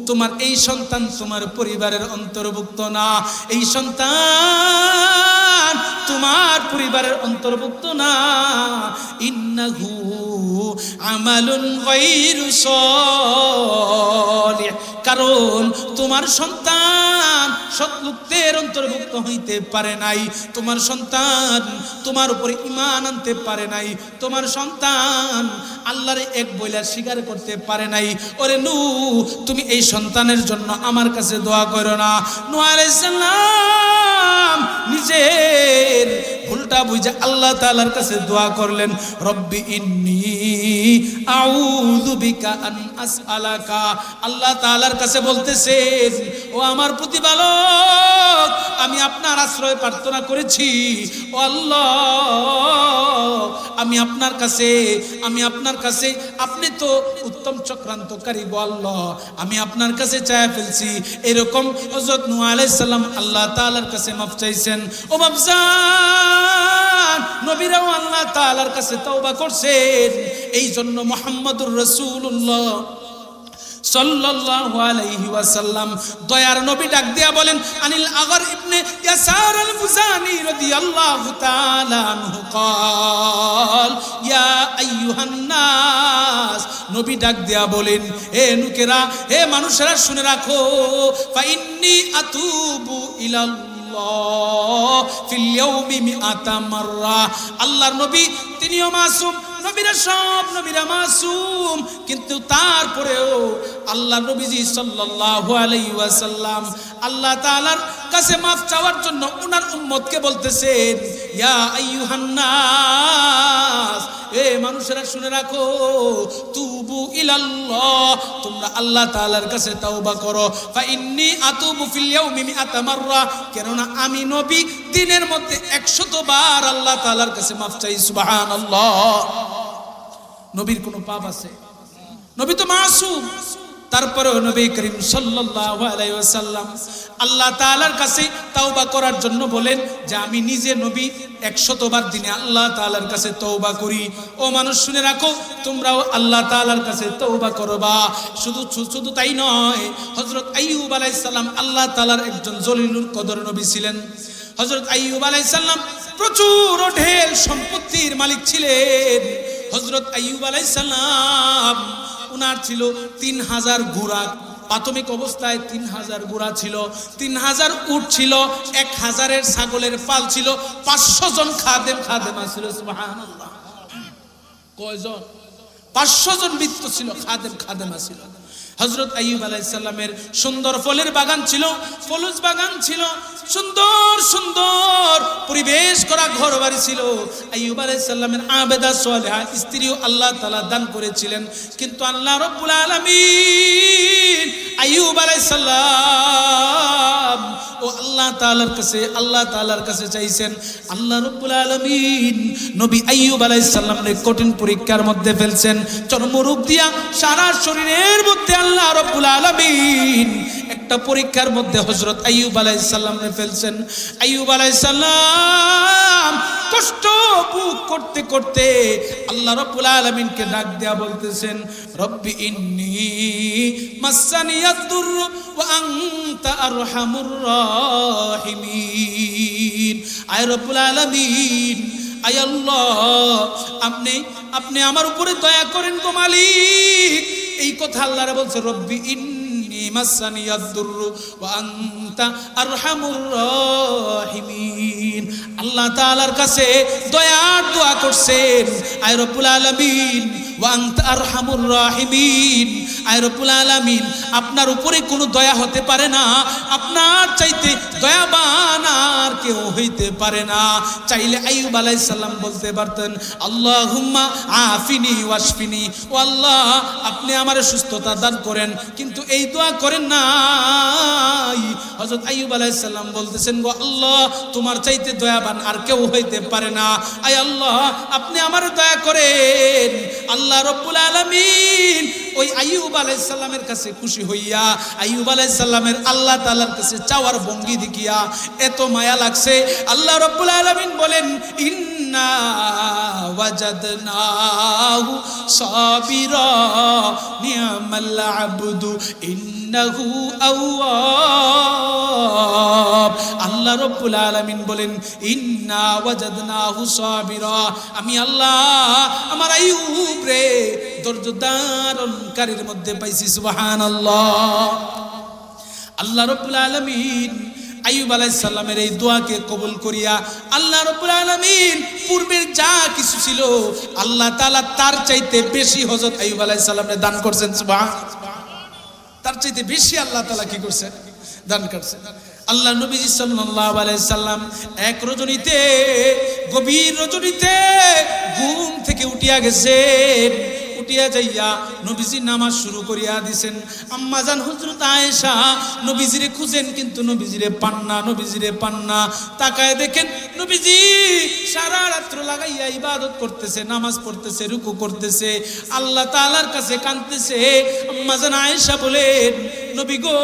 [SPEAKER 1] তোমার এই সন্তান তোমার পরিবারের অন্তর্ভুক্ত না। এই সন্তান তোমার পরিবারের অন্তর্ভুক্ত না। ইন্নাহু আমালুন গায়রু সালিহ, কারণ তোমার সন্তান সৎলোকদের অন্তর্ভুক্ত হইতে পারে নাই। তোমার সন্তান তোমার উপরে ঈমান আনতে পারে নাই। তোমার সন্তান আল্লাহর এক বইলা স্বীকার করতে পারে নাই। ওরে নূহ, তুমি এই সন্তানের জন্য আমার কাছে দোয়া করো না। নূহ আলাইহিস সালাম নিজের ভুলটা বুঝে আল্লাহ তাআলার কাছে দোয়া করলেন, রব্বি ইন্নী আউযু বিকা আন আসআলাকা। আল্লাহ তাআলার কাছে বলতেছেন, ও আমার প্রতিপালক, আমি আপনার আশ্রয় প্রার্থনা করেছি। ও আল্লাহ, আমি আপনার কাছে, আপনি তো উত্তম চক্রান্তকারী গো আল্লাহ, আমি আপনার কাছে চায় ফেলছি। এরকম হযরত নূহ আলাইহিস সালাম আল্লাহ তাআলার কাছে মাফ চাইছেন। ও বাপজান, নবীরাও আল্লাহ তাআলার কাছে তওবা করছেন। এই জন্য মুহাম্মদুর রাসূলুল্লাহ সাল্লাল্লাহু আলাইহি ওয়াসাল্লাম দয়ার নবী ডাক দিয়া বলেন, আনিল আগার ইবনে ইয়াসার আল মুজানি রাদিয়াল্লাহু তাআলা আনহু قال ইয়া আইয়ুহান নাস, নবী ডাক দিয়া বলেন, হে লোকেরা, হে মানুষেরা শুনে রাখো, ফা ইন্নী আতুবু ইলাল্লাহ ফিল ইয়াউমি মিআতা মাররা। আল্লাহর নবী তিনিও মাসুম, নবীরা সব নবীরা মাসুম, কিন্তু তারপরেও আল্লাহ নবীজি সাল্লাল্লাহু আলাইহি ওয়াসাল্লাম আল্লাহ তাআলার কাছে মাফ চাওয়ার জন্য উনার উম্মতকে বলতেছেন, ইয়া আইয়ুহান নাস, এ মানুষেরা শুনে রাখো, তুবু ইলাল্লাহ, তোমরা আল্লাহ তাআলার কাছে তওবা করো। ফা ইন্নী আতুবু ফিল ইয়াউমি মিআতা মাররা, কেননা আমি নবী দিনের মধ্যে 100 বার আল্লাহ তাআলার কাছে মাফ চাই। সুবহানাল্লাহ। নবীর কোনো পাপ আছে? নবী তো মাসুম, তারপরেও নবী করিম সাল্লাল্লাহু আলাইহি ওয়াসাল্লাম আল্লাহ তাআলার কাছে তওবা করার জন্য বলেন যে আমি নিজে নবী 100 বার দিনে আল্লাহ তাআলার কাছে তওবা করি। ও মানুষ শুনে রাখো, তোমরাও আল্লাহ তাআলার কাছে তওবা করবা। শুধু তাই নয়, হযরত আইয়ুব আলাইহিস সালাম আল্লাহ তাআলার একজন জলিলুল কদর নবী ছিলেন। হযরত আইয়ুব আলাইহিস সালাম প্রচুর ঢের সম্পত্তির মালিক ছিলেন। হযরত আইয়ুব আলাইহিস সালাম উনার ছিল 3000 ঘোড়া। প্রাথমিক অবস্থায় 3000 ঘোড়া ছিল, 3000 উট ছিল, 1000 ছাগলের পাল ছিল, 500 জন খাদেমা ছিল। সুবহানাল্লাহ। কয়জন? 500 জন বৃত্ত ছিল, খাদেমা ছিল। হযরত আইয়ুব আলাইহিস সালামের সুন্দর ফলের বাগান ছিল, ফলজ বাগান ছিল, সুন্দর সুন্দর পরিবেশ করা ঘর বাড়ি ছিল। আইয়ুব আলাইহিস সালামের আবেদা সালেহা স্ত্রীও আল্লাহ তাআলা দান করেছিলেন। কিন্তু আল্লাহ রাব্বুল আলামিন আইয়ুব আলাইহিস সালাম ও আল্লাহ তাআলার কাছে চাইছেন। আল্লাহ রাব্বুল আলামিন নবী আইয়ুব আলাইহিস সালামের কঠিন পরীক্ষার মধ্যে ফেলছেন। চর্মরোগ দিয়া সারা শরীরের মধ্যে আল্লাহ রাব্বুল আলামিন একটা পরীক্ষার মধ্যে হযরত আইয়ুব আলাইহিস সালামকে ফেলছেন। আইয়ুব আলাইহিস সালাম কষ্ট ভোগ করতে করতে আল্লাহ রাব্বুল আলামিনকে ডাক দেয়া বলতেছেন, রব্বি ইন্নী মাসানিয়াদ দুররু ওয়া আনতা আরহামুর রাহিমিন। আয় রব্বুল আলামিন, আয় আল্লাহ, আপনি আমার উপরে দয়া করেন গো মালিক। এই কথা আল্লাহরে বলছে, রব্বি ইন্নী মাসানিয়াদ দুররু ওয়া আনতা আরহামুর রাহিমিন। আল্লাহ তাআলার কাছে দয়ার দোয়া করছেন। আয় রব্বুল আলামিন ওয়া আনতা আরহামুর রাহিমিন, আয় রব্বুল আলামিন, আপনার উপরে কোনো দয়া হতে পারে না, আপনার চাইতে দয়াবান আর কেউ হইতে পারে না। চাইলে আইয়ুব আলাইহিস সালাম বলতে পারতেন, আল্লাহুম্মা আফিনি ওয়াশফিনি, ও আল্লাহ আপনি আমারে সুস্থতা দান করেন, কিন্তু এই দোয়া করেন নাই। হযরত আইয়ুব আলাইহিস সালাম বলতেছেন, গো আল্লাহ, তোমার চাইতে দয়াবান আর কেউ হইতে পারে না। আয় আল্লাহ, আপনি আমারে দয়া করেন। আল্লাহ রাব্বুল আলামিন ওই আইয়ুব আলাইহিস সালামের কাছে খুশি হইয়া আইয়ুব আলাইহিস সালামের আল্লাহ তাআলার কাছে চাওয়ার ভঙ্গি দেখিয়া এত মায়া লাগছে। আল্লাহ রাব্বুল আলামিন বলেন, ইন্না ওয়াজাদনাহু সাবিরা নি'মাল আবদু ইন্নাহু আওয়াব। আল্লাহ রাব্বুল আলামিন বলেন, ইন্না ওয়াজাদনাহু সাবিরা, আমি আল্লাহ আমার আইয়ুব রে ধৈর্য ধারণকারীর মধ্যে পাইছি। সুবহানাল্লাহ। আল্লাহ রাব্বুল আলামিন আইয়ুব আলাইহিস সালামের এই দোয়াকে কবুল করিয়া আল্লাহ রাব্বুল আলামিন পূর্বের যা কিছু ছিল আল্লাহ তাআলা তার চাইতে বেশি হযরত আইয়ুব আলাইহিস সালামকে দান করছেন। সুবহানাল্লাহ। তার চাইতে বেশি আল্লাহ তাআলা কি করছেন? দান করছেন। আল্লাহ নবীজি সাল্লাল্লাহু আলাইহি সাল্লাম এক রজনীতে, গভীর রজনীতে ঘুম থেকে উঠিয়া গেছেন। উঠিয়া যাইয়া নবীজি নামাজ শুরু করিয়া দিছেন। আম্মা জান হযরত আয়েশা নবীজিরে খুঁজেন, কিন্তু নবীজিরে পান না। তাকায় দেখেন নবীজি সারা রাত্র লাগাইয়া ইবাদত করতেছে, নামাজ পড়তেছে, রুকু করতেছে, আল্লাহ তাআলার কাছে কাঁদতেছে। আম্মা জান আয়েশা বলেন, নবী গো,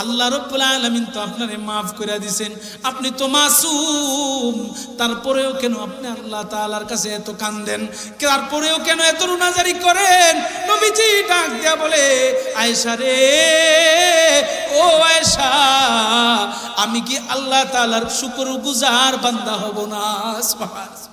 [SPEAKER 1] আল্লাহ রাব্বুল আলামিন তো আপনারে মাফ করে দিয়েছেন, আপনি তো মাসুম, তারপরেও কেন আপনি আল্লাহ তাআলার কাছে এত কাঁদেন? তারপরেও কেন এত রুনাজারি করেন? নবীজি ডাক দিয়া বলে, আয়েশা রে, ও আয়েশা, আমি কি আল্লাহ তাআলার শুকরগুজার বান্দা হব না? সুবহানাল্লাহ।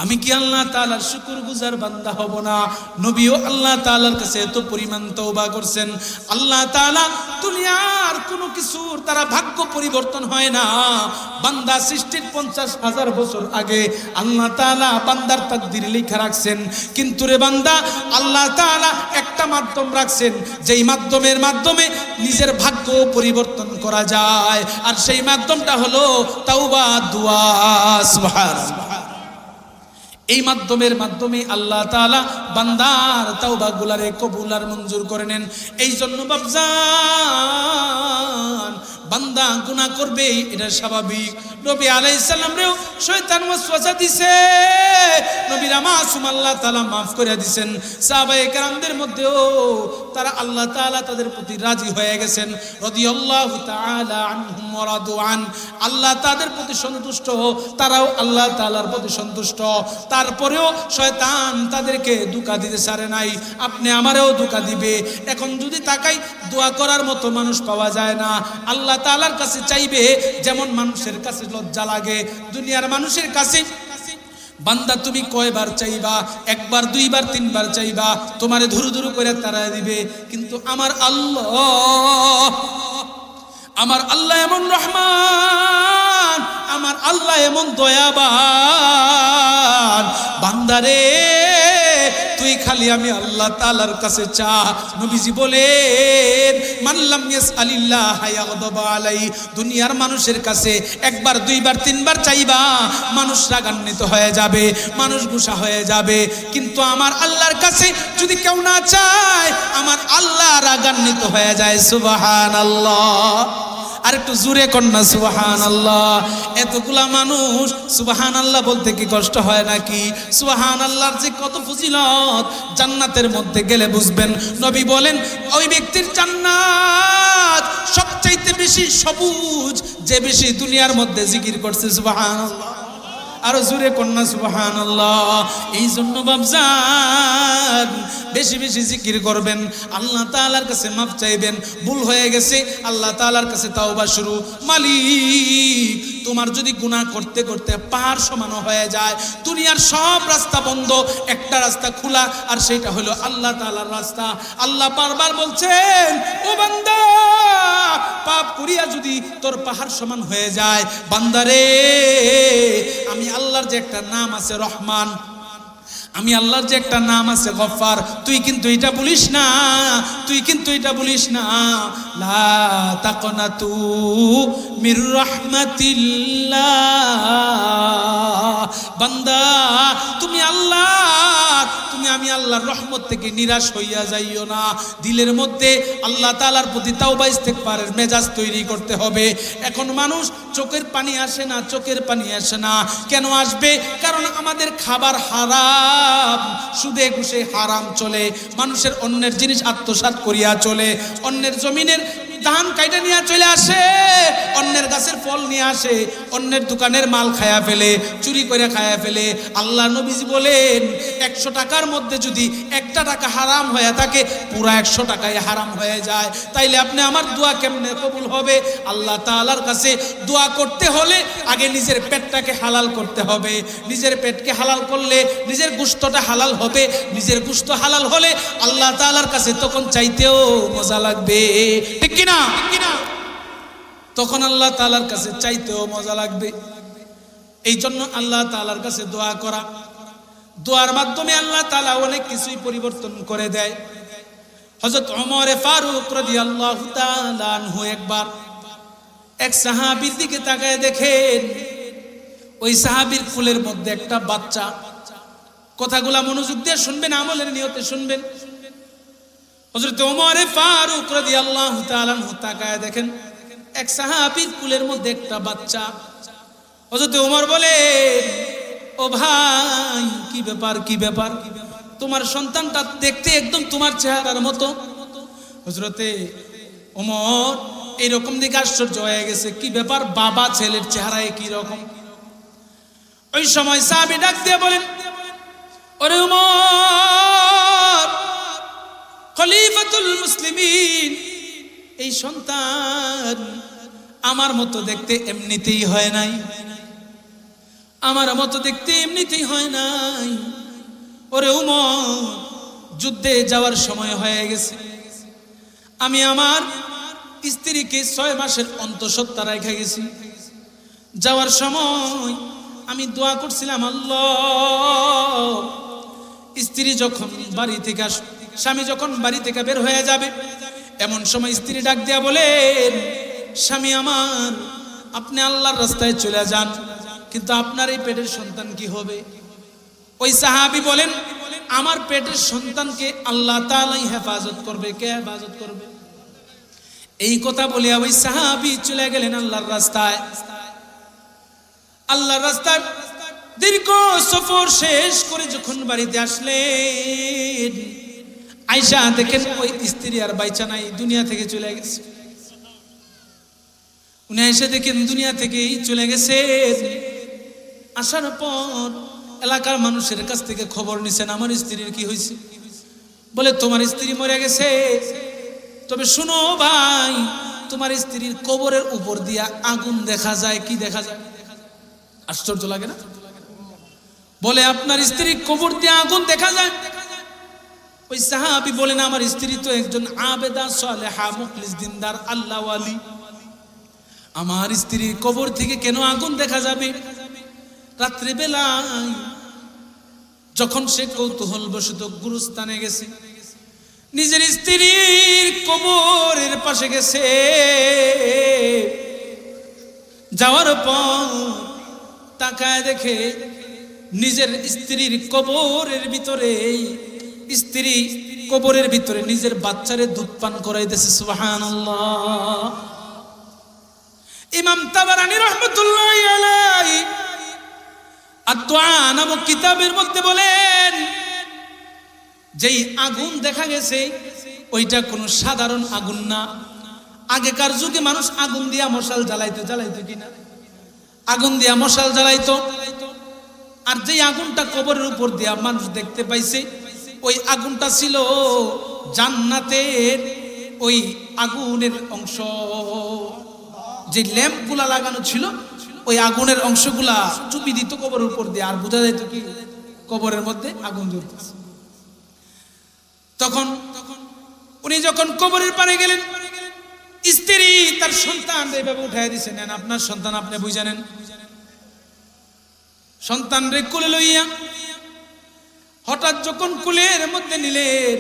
[SPEAKER 1] আমি কি আল্লাহ তাআলার শুকরগুজার বান্দা হব না? নবীও আল্লাহ তাআলার কাছে এত পরিমাণ তওবা করছেন। আল্লাহ তাআলা দুনিয়ার কোনো কিছুর তারা ভাগ্য পরিবর্তন হয় না। বান্দা সৃষ্টির 50,000 বছর আগে আল্লাহ তাআলা বান্দার তাকদীর লেখা রাখছেন, কিন্তু রে বান্দা, আল্লাহ তাআলা একটা মাধ্যম রাখছেন, যেই মাধ্যমে নিজের ভাগ্য পরিবর্তন করা যায়, আর সেই মাধ্যমটা হলো তাওবা, দোয়া। সুবহানাল্লাহ। এই মাধ্যমে আল্লাহ তাআলা বান্দার তাওবা গুলারে কবুল আর মঞ্জুর করে নেন। এই জন্য বাপজান, বান্দা গুনাহ করবে, এটা স্বাভাবিক। নবী আলাইহিস সালাম রেও শয়তান ওয়াসওয়াসা দিছে, নবীর মাসুম আল্লাহ তাআলা maaf করে দিবেন। সাহাবায়ে কেরামদের মধ্যেও তারা আল্লাহ তাআলা তাদের প্রতি রাজি হয়ে গেছেন, রাদিয়াল্লাহু তাআলা আনহুম ওয়া রাদু আন। আল্লাহ তাদের প্রতি সন্তুষ্ট, তারাও আল্লাহ তাআলার প্রতি সন্তুষ্ট। তারপরেও শয়তান তাদেরকে ধোঁকা দিতে ছাড়ে নাই। আপনি আমারেও ধোঁকা দিবে। এখন যদি তাকাই, দোয়া করার মতো মানুষ পাওয়া যায় না। আল্লাহ তাআলার কাছে চাইবে যেমন মানুষের কাছে লজ্জা লাগে। দুনিয়ার মানুষের কাছে বান্দা তুমি কয়বার চাইবা? একবার, দুইবার, তিনবার চাইবা, তোমারে ধুরু ধুরু করে তারা দিবে। কিন্তু আমার আল্লাহ এমন রহমান, আমার আল্লাহ এমন দয়াবান। বান্দারে তুই খালি আমি আল্লাহ তাআলার কাছে চা। নবীজি বলেন মান লাম ইয়াসআলিল্লাহ ইয়াগদাবা আলাই, দুনিয়ার মানুষের কাছে একবার দুইবার তিনবার চাইবা, মানুষ রাগান্বিত হয়ে যাবে, মানুষ গুসা হয়ে যাবে, কিন্তু আমার আল্লাহর কাছে যদি কেউ না চায় আমার আল্লাহ রাগান্বিত হয়ে যায়। সুবহানাল্লাহ। আর একটু জোরে কন্যা সুবহানাল্লাহ। এতগুলা মানুষ সুবহানাল্লাহ বলতে কি কষ্ট হয় নাকি? সুবহানাল্লাহর যে কত ফজিলত, জান্নাতের মধ্যে গেলে বুঝবেন। নবী বলেন ওই ব্যক্তির জান্নাত সবচাইতে বেশি সবুজ যে বেশি দুনিয়ার মধ্যে জিকির করছে। সুবহানাল্লাহ। আরো জোরে কন্যা সুবহানাল্লাহ। এই জন্য বাপজান বেশি বেশি জিকির করবেন, আল্লাহ তাআলার কাছে মাফ চাইবেন। ভুল হয়ে গেছে আল্লাহ তাআলার কাছে তাওবা শুরু। মালিক তোমার যদি গুনাহ করতে করতে পাহাড় সমান হয়ে যায়, দুনিয়ার সব রাস্তা বন্ধ, একটা রাস্তা খোলা, আর সেটা হলো আল্লাহ তাআলার রাস্তা। আল্লাহ বারবার বলছেন ও বান্দা পাপ করিয়া যদি তোর পাহাড় সমান হয়ে যায়, বান্দারে আমি আল্লাহর যে একটা নাম আছে রহমান, আমি আল্লাহর যে একটা নাম আছে গফফার, তুই কিন্তু এটা বলিস না, তুই কিন্তু এটা বলিস না লা তাকনাতু মির রাহমাতিল্লাহ। বান্দা তুমি আমি আল্লাহর রহমত থেকে নিরাশ হইয়া যাইও না। দিলের মধ্যে আল্লাহ তাআলার প্রতি তাওবা ইস্তেগফারের মেজাজ তৈরি করতে হবে। এখন মানুষ চোখের পানি আসে না, চোখের পানি আসে না, কেন আসবে? কারণ আমাদের খাবার হারাম, সুদে ঘুষে হারাম চলে, মানুষের অন্যের জিনিস আত্মসাৎ করিয়া চলে, অন্যের জমিনের ধান কাইটা নিয়ে চলে আসে, অন্যের গাছের ফল নিয়ে আসে, অন্যের দোকানের মাল খায়া ফেলে, চুরি করে খায়া ফেলে। আল্লাহ নবীজি বলেন 100 টাকার মধ্যে যদি 1 টাকা হারাম হয়ে থাকে পুরা 100 টাকাই হারাম হয়ে যায়। তাইলে আপনি আমার দোয়া কেমনে কবুল হবে? আল্লাহ তাআলার কাছে দোয়া করতে হলে আগে নিজের পেটটাকে হালাল করতে হবে। নিজের পেটকে হালাল করলে নিজের গোশতটা হালাল হবে, নিজের গোশত হালাল হলে আল্লাহ তাআলার কাছে তখন চাইতেও মজা লাগবে, ঠিক কি না? তখন আল্লাহ তাআলার কাছে চাইতেও মজা লাগবে। এই জন্য আল্লাহ তাআলার কাছে দোয়া করা, দোয়ার মাধ্যমে আল্লাহ তাআলা অনেক কিছুই পরিবর্তন করে দেয়। হযরত ওমর ফারুক রাদিয়াল্লাহু তাআলা আনহু একবার এক সাহাবীর দিকে তাকায় দেখেন ওই সাহাবীর কোলের মধ্যে একটা বাচ্চা। কথাগুলা মনোযোগ দিয়ে শুনবেন, আমলের নিয়তে শুনবেন। হযরত ওমর ফারুক রাদিয়াল্লাহু তাআলা আনহু তাকায় দেখেন এক সাহাবীর কোলের মধ্যে একটা বাচ্চা। হযরত ওমর বলে ও ভাই কি ব্যাপার, কি ব্যাপার? তোমার সন্তানটা দেখতে একদম তোমার চেহারার মতো। হযরতে ওমর এইরকম দিকে আশ্চর্য হয়ে গেছে, কি ব্যাপার, বাবা ছেলের চেহারা একই রকম। ওই সময় সাহাবী ডাক দিয়ে বলেন ওরে ওমর, খলিফাতুল মুসলিমিন, এই সন্তান আমার মতো দেখতে এমনিতেই হয় নাই, আমার মতো দেখতে এমনিতেই হয় নাই। ওরে ওমর, যুদ্ধে যাওয়ার সময় হয়ে গেছে, আমি আমার স্ত্রীকে 6 মাসের অন্তঃসত্ত্বা রেখে গেছি। যাওয়ার সময় আমি দোয়া করছিলাম আল্লাহ স্ত্রী যখন বাড়ি থেকে স্বামী যখন বাড়ি থেকে বের হয়ে যাবে এমন সময় স্ত্রী ডাক দেয়া বলেন স্বামী আমার, আপনি আল্লাহর রাস্তায় চলে যান, কিন্তু আপনার এই পেটের সন্তান কি হবে? ওই সাহাবী বলেন আমার পেটের সন্তানকে আল্লাহ তাআলাই হেফাজত করবে। কে হেফাজত করবে? এই কথা বলে ওই সাহাবী চলে গেলেন আল্লাহর রাস্তায়। আল্লাহর রাস্তায় দীর্ঘ সফর শেষ করে যখন বাড়িতে আসলেন, আয়েশা দেখেন ওই স্ত্রী আর বাইচা নাই, দুনিয়া থেকে চলে গেছে। উনি এসে দেখেন দুনিয়া থেকেই চলে গেছে। আসার পর এলাকার মানুষের কাছ থেকে খবর নিছেন আমার স্ত্রীর কি হয়েছে। বলে তোমার স্ত্রী মরে গেছে, তবে শুনো ভাই, তোমার স্ত্রীর কবরের উপর দিয়া আগুন দেখা যায়। কি দেখা যায়? আশ্চর্য লাগে না? বলে আপনার স্ত্রীর কবর দিয়ে আগুন দেখা যায়। ওই সাহাবী বলেন আমার স্ত্রী তো একজন আবেদা সালেহা মুখলিস দিনদার আল্লাহ ওয়ালি, আমার স্ত্রীর কবর থেকে কেন আগুন দেখা যাবে? রাত্রে বেলায় যখন সে কৌতূহল বশত গুরুস্থানে গেছে, নিজের স্ত্রীর কবরের পাশে গেছে, যাওয়ার পর তাকায় দেখে নিজের স্ত্রীর কবরের ভিতরে, স্ত্রী কবরের ভিতরে নিজের বাচ্চারে দুধ পান করাইতেছে। সুবহানাল্লাহ। ইমাম তাবারানী রাহমাতুল্লাহি আলাইহি আদ-দুআ নামক কিতাবের মধ্যে বলেন, যেই আগুন দেখা গেছে ওইটা কোনো সাধারণ আগুন না। আগেকার যুগে মানুষ আগুন দিয়া মশাল জ্বালাইতো কিনা, আগুন দিয়া মশাল জ্বালাইতো, আর যেই আগুনটা কবরের উপর দিয়া মানুষ দেখতে পাইছে ওই আগুনটা ছিল জান্নাতের ওই আগুনের অংশ। যে ল্যাম্পগুলা লাগানো ছিল ওই আগুনের অংশগুলা চুপি দিত কবরের উপর দিয়ে, আর বোঝা যাইতো কি কবরের মধ্যে আগুন জ্বলতেছে। তখন উনি যখন কবরের পারে গেলেন, স্ত্রী তার সন্তান এইভাবে উঠাই দিছে, নেন আপনার সন্তান, আপনি বুঝে নেন। সন্তান রে কোলে লইয়া হঠাৎ যখন কুলের মধ্যে নিলেন,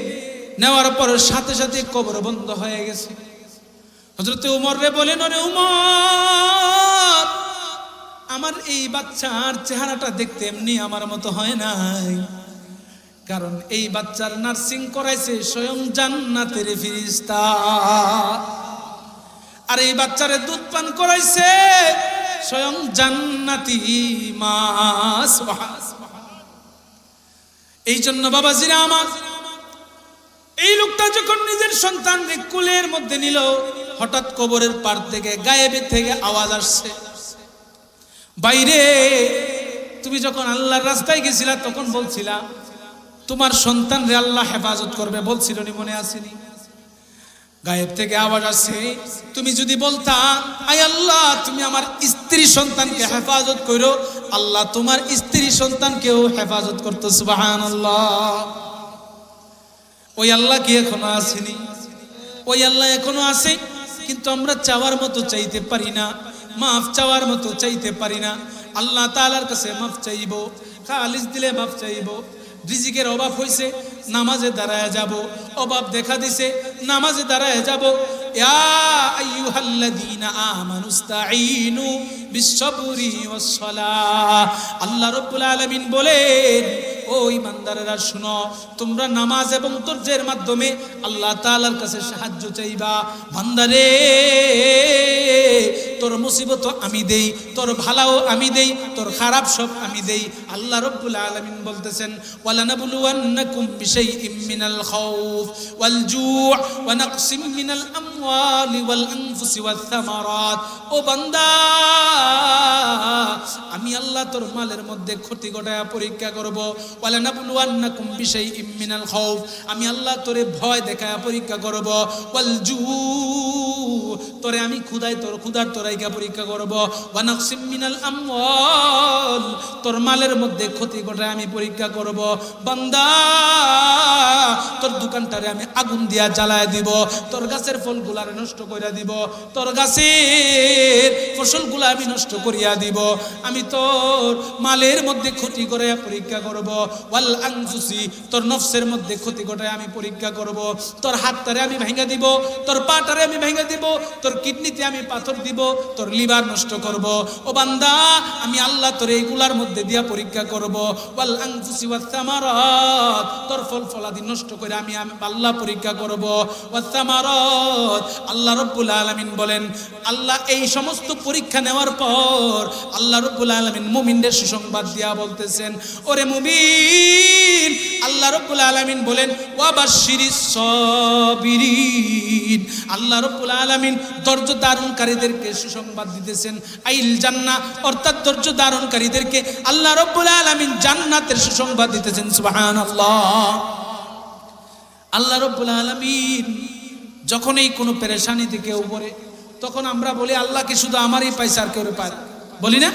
[SPEAKER 1] নেওয়ার পর সাথে সাথে কবর বন্ধ হয়ে গেছে। হযরত উমর রে বলেন, ওরে উমর, আমার এই বাচ্চার চেহারাটা দেখতে এমনি আমার মতো হয় নাই, কারণ এই বাচ্চার নার্সিং করাইছে স্বয়ং জান্নাতের ফেরেশতা, আর এই বাচ্চারে দুধ পান করাইছে স্বয়ং জান্নাতি মা। এই জন্য বাবাজিরা আমার, এই লোকটা যখন নিজের সন্তানকে কোলের মধ্যে নিল, হঠাৎ কবরের পার থেকে গায়েবের থেকে আওয়াজ আসছে, বাইরে তুমি যখন আল্লাহর রাস্তায় গেছিলা তখন বলছিলা তোমার সন্তান রে আল্লাহ হেফাজত করবে, বলছিল নি, মনে আসেনি? গায়েব থেকে আওয়াজ আসছে, তুমি যদি বলতা আয় আল্লাহ তুমি আমার স্ত্রী সন্তানকে হেফাজত করো, আল্লাহ তোমার স্ত্রী সন্তানকেও হেফাজত করতো। সুবহানাল্লাহ। ওই আল্লাহ কি এখনো আসেনি? ওই আল্লাহ এখনো আছে, কিন্তু আমরা চাওয়ার মতো চাইতে পারি না, মাফ চাওয়ার মতো চাইতে পারি না। আল্লাহ তাআলার কাছে মাফ চাইবো, খালিস দিলে মাফ চাইবো। রিজিকের অভাব হইছে, নামাজে দাঁড়ায় যাব, অভাব দেখা দিছে, নামাজে দাঁড়ায় যাব। ইয়া আইয়ুহাল্লাযীনা আমানুস্তাঈনু বিস-সাবরি ওয়াস-সালাহ। আল্লাহ রাব্বুল আলামিন বলেন, ও ঈমানদারেরা শুনো, তোমরা নামাজ এবং ধৈর্যের মাধ্যমে আল্লাহ তাআলার কাছে সাহায্য চাইবা। বান্দারে, তোর মুসিবত আমি দেই, তোর ভালো আমি দেই, তোর খারাপ সব আমি দেই। আল্লাহ রাব্বুল আলামিন বলতেছেন, ওয়ালানাবলুওয়ান্নাকুম বিশাইইম মিনাল খাউফ ওয়াল জু' ওয়া নাকসিম মিনাল আমওয়ালি ওয়াল আনফুসি ওয়াস সামারাত। ও বান্দা, আমি আল্লাহ তোর মালের মধ্যে ক্ষতি ঘটায়া পরীক্ষা করব। ওয়ালানাবলুওয়ান্নাকুম বিশাইইম মিনাল খাউফ, আমি আল্লাহ তোরে ভয় দেখায়া পরীক্ষা করব। ওয়াল জু', তোরে আমি ক্ষুধায় তোর ক্ষুধার তোরাইকা পরীক্ষা করব। ওয়া নাকসিম মিনাল আমওয়াল, তোর মালের মধ্যে ক্ষতি ঘটায় আমি পরীক্ষা করব। বান্দা, তোর দোকানটারে আমি আগুন দিয়া জ্বালায় দিব, তোর গাছের ফলগুলারে নষ্ট করিয়া দিব, তোর গাছের ফসলগুলা আমি নষ্ট করিয়া দিব। আমি তোর মালের মধ্যে ক্ষতি করে পরীক্ষা করব। ওয়াল আনফুসি, তোর নফসের মধ্যে ক্ষতি ঘটায় আমি পরীক্ষা করব। তোর হাতটারে আমি ভেঙে দিব, তোর পাটারে আমি ভেঙে দিব, তোর কিডনিতে আমি পাথর দিব, তোর লিভার নষ্ট করব। ও বান্দা, আমি আল্লাহ তোর এইগুলার মধ্যে দিয়া পরীক্ষা করব। ওয়াল আনফুসি ওয়াস সামারাত, তোর ফল ফলাদি নষ্ট করে আমি আল্লাহ পরীক্ষা করব। ওয়াস সামারাত, আল্লাহ রাব্বুল আলামিন বলেন, আল্লাহ এই সমস্ত পরীক্ষা নেওয়ার পর আল্লাহ রাব্বুল আলামিন মুমিনদের সুসংবাদ দিয়া বলতেছেন, ওরে মুমিন, আল্লাহ রাব্বুল আলামিন বলেন, ওয়া বাশশিরিস সাবিরিন। আল্লাহ রাব্বুল আলামিন ধৈর্য ধারণকারীদেরকে সুসংবাদ দিতেছেন আইল জান্নাহ, অর্থাৎ ধৈর্য ধারণকারীদেরকে আল্লাহ রাব্বুল আলামিন জান্নাতের সুসংবাদ দিতেছেন। সুবহানাল্লাহ। আল্লাহ রাব্বুল আলামিন যখন এই কোনো পেরেশানি থেকে উপরে, তখন আমরা বলি আল্লাহকে শুধু আমারই পাইছে, আর কেউ পায়, বলি না?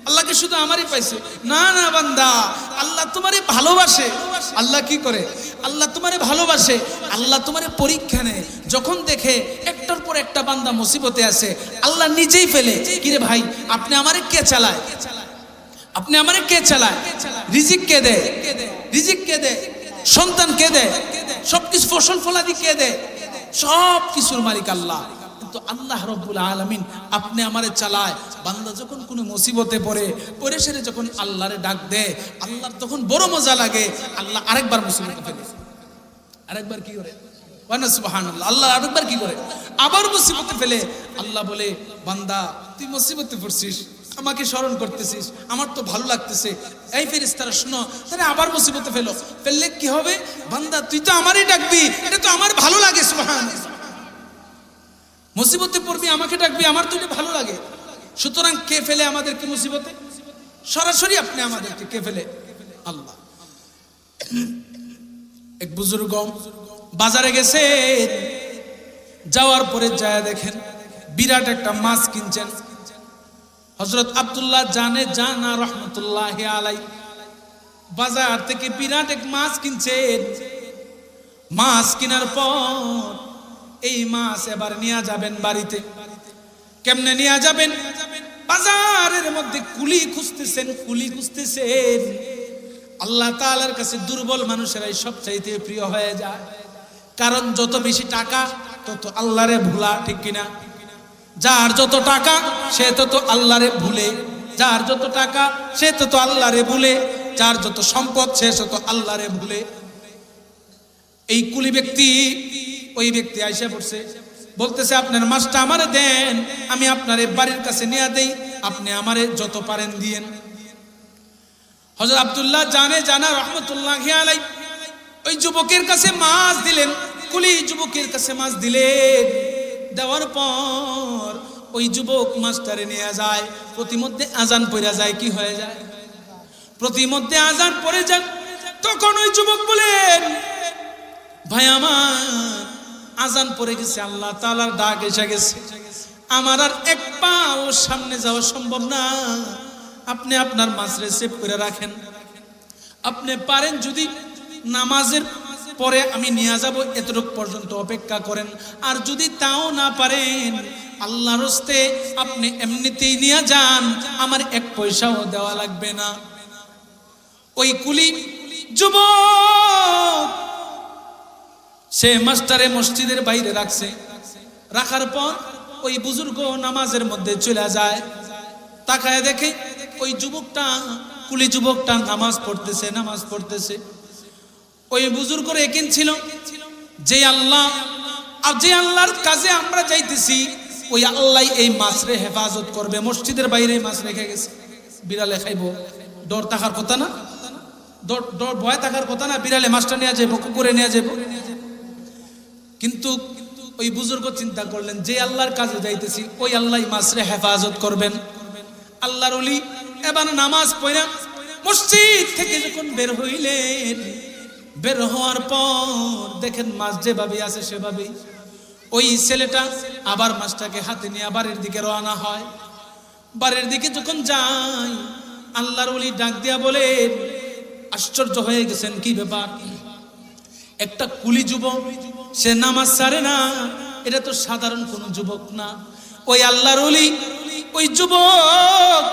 [SPEAKER 1] আল্লাহকে শুধু আমারই পাইছে। না না বান্দা, আল্লাহ তোমারে ভালোবাসে। আল্লাহ কি করে? আল্লাহ তোমারে ভালোবাসে, আল্লাহ তোমারে পরীক্ষা নেয়। যখন দেখে একটার পর একটা বান্দা মুসিবতে আছে, আল্লাহ নিজেই ফেলে, কিরে ভাই আপনি আমারে কে চালায়? আপনি আমারে কে চালায়? রিজিক কে দেয়? রিজিক কে দেয়? সন্তান কে দেয়? সবকিছু ফসল ফলাদি কে দেয়? সব কিছুর মালিক আল্লাহ। কিন্তু আল্লাহ রব্বুল আলামিন আপনি আমারে চালায়। বান্দা যখন কোনো মুসিবতে পড়ে সেরে যখন আল্লাহরে ডাক দেয়, আল্লাহর তখন বড় মজা লাগে। আল্লাহ আরেকবার মুসিবতে ফেলে, আরেকবার কি করে? সুবহানাল্লাহ। আল্লাহ আরেকবার কি করে? আবার মুসিবতে ফেলে। আল্লাহ বলে, বান্দা তুই মুসিবতে পড়ছিস, আমাকে স্মরণ করতেছিস, আমার তো ভালো লাগতেছে। এই ফেরেশতারা শুনো, তাহলে আবার মুসিবতে ফেললে কি হবে? বান্দা তুই তো আমারই ডাকবি, এটা তো আমার ভালো লাগে। সুবহানাল্লাহ। মুসিবতে পড়বি, আমাকে ডাকবি, আমার তো এটা ভালো লাগে। সুতরাং কে ফেলে আমাদেরকে মুসিবতে? সরাসরি আপনি আমাদেরকে কে ফেলে? আল্লাহ। এক বুজুর্গ বাজারে গেছে, যাওয়ার পরে যায় দেখেন বিরাট একটা মাছ কিনছেন। হযরত আব্দুল্লাহ জানা রহমতুল্লাহি আলাই বাজার থেকে বিরাট এক মাছ কিনছেন। মাছ কেনার পর এই মাছ এবার নিয়ে যাবেন বাড়িতে। কেমনে নিয়ে যাবেন? বাজারের মধ্যে কুলি খুঁজতেছেন। আল্লাহ তাআলার কাছে দুর্বল মানুষেরাই সবচাইতে প্রিয় হয়ে যায়। কারণ যত বেশি টাকা তত আল্লাহরে ভুলা, ঠিক কিনা? যার যত টাকা সে তত আল্লাহরে ভুলে, যার যত টাকা সে তত আল্লাহরে ভুলে, যার যত সম্পদ সে তত আল্লাহরে ভুলে। এই কুলি ব্যক্তি, ওই ব্যক্তি আইসা পড়ছে, বলতেছে আপনার মাছটা আমারে দেন, আমি আপনার বাড়ির কাছে নিয়ে দেই, আপনি আমারে যত পারেন দিয়েন। হযরত আব্দুল্লাহ জানা রহমতুল্লাহি আলাই ওই যুবকের কাছে মাছ দিলেন। কুলি যুবকের কাছে মাছ দিলেন। দেওয়ার পর ওই যুবক মাছটারে নিয়ে যায়। প্রতিমধ্যে আজান পড়ে যায়। কি হয়ে যায়? প্রতিমধ্যে আজান পড়ে যায়। তখন ওই যুবক বলেন, ভাই আমার আজান পড়ে গেছে, আল্লাহ তাআলার ডাক এসে গেছে, আমার আর এক পাও সামনে যাওয়া সম্ভব না। আপনি আপনার মাছ রিসিভ করে রাখেন। আপনি পারেন যদি নামাজের পরে আমি নিয়ে যাব, এতটুকু পর্যন্ত অপেক্ষা করেন। আর যদি তাও না পারেন, আল্লাহর হস্তে আপনি এমনিতেই নিয়ে যান, আমার এক পয়সাও দেওয়া লাগবে না। ওই কুলি যুবক সে মাস্টারে মসজিদের বাইরে রাখছে। রাখার পর ওই বুজুর্গ নামাজের মধ্যে চলে যায়। তাকায় দেখে ওই যুবকটা, কুলি যুবকটা নামাজ পড়তেছে। ওই বুজুর্গর একিন ছিল যে আল্লাহ, আর যে আল্লাহর কাছে আমরা যাইতেছি ওই আল্লাহ এই মাছরে হেফাজত করবে। মসজিদের বাইরে মাছ রেখে গেছে, বিড়ালে খাইবো, ডর থাকার কথা না, ডর ভয় থাকার কথা না। বিড়ালে মাছটা নিয়ে যাবো, কুকুরে নিয়ে যাবো। কিন্তু ওই বুজুর্গ চিন্তা করলেন যে আল্লাহর কাছে যাইতেছি ওই আল্লাহ মাছরে হেফাজত করবেন। আল্লাহর ওলি এবার নামাজ পড়া মসজিদ থেকে যখন বের হইলেন, বের হওয়ার পর দেখেন মাছ যেভাবে আছে সেভাবেই ওই ছেলেটা আবার মাছটাকে হাতে নিয়ে বাড়ির দিকে রওনা হয়। বাড়ির দিকে যখন যায়, আল্লাহর ওলি ডাক দিয়া বলেন, আশ্চর্য হয়ে গেছেন, কি ব্যাপার? একটা কুলি যুবক, সে নামাজ ছাড়ে না, এটা তো সাধারণ কোনো যুবক না। ওই আল্লাহর ওলি ওই যুবক,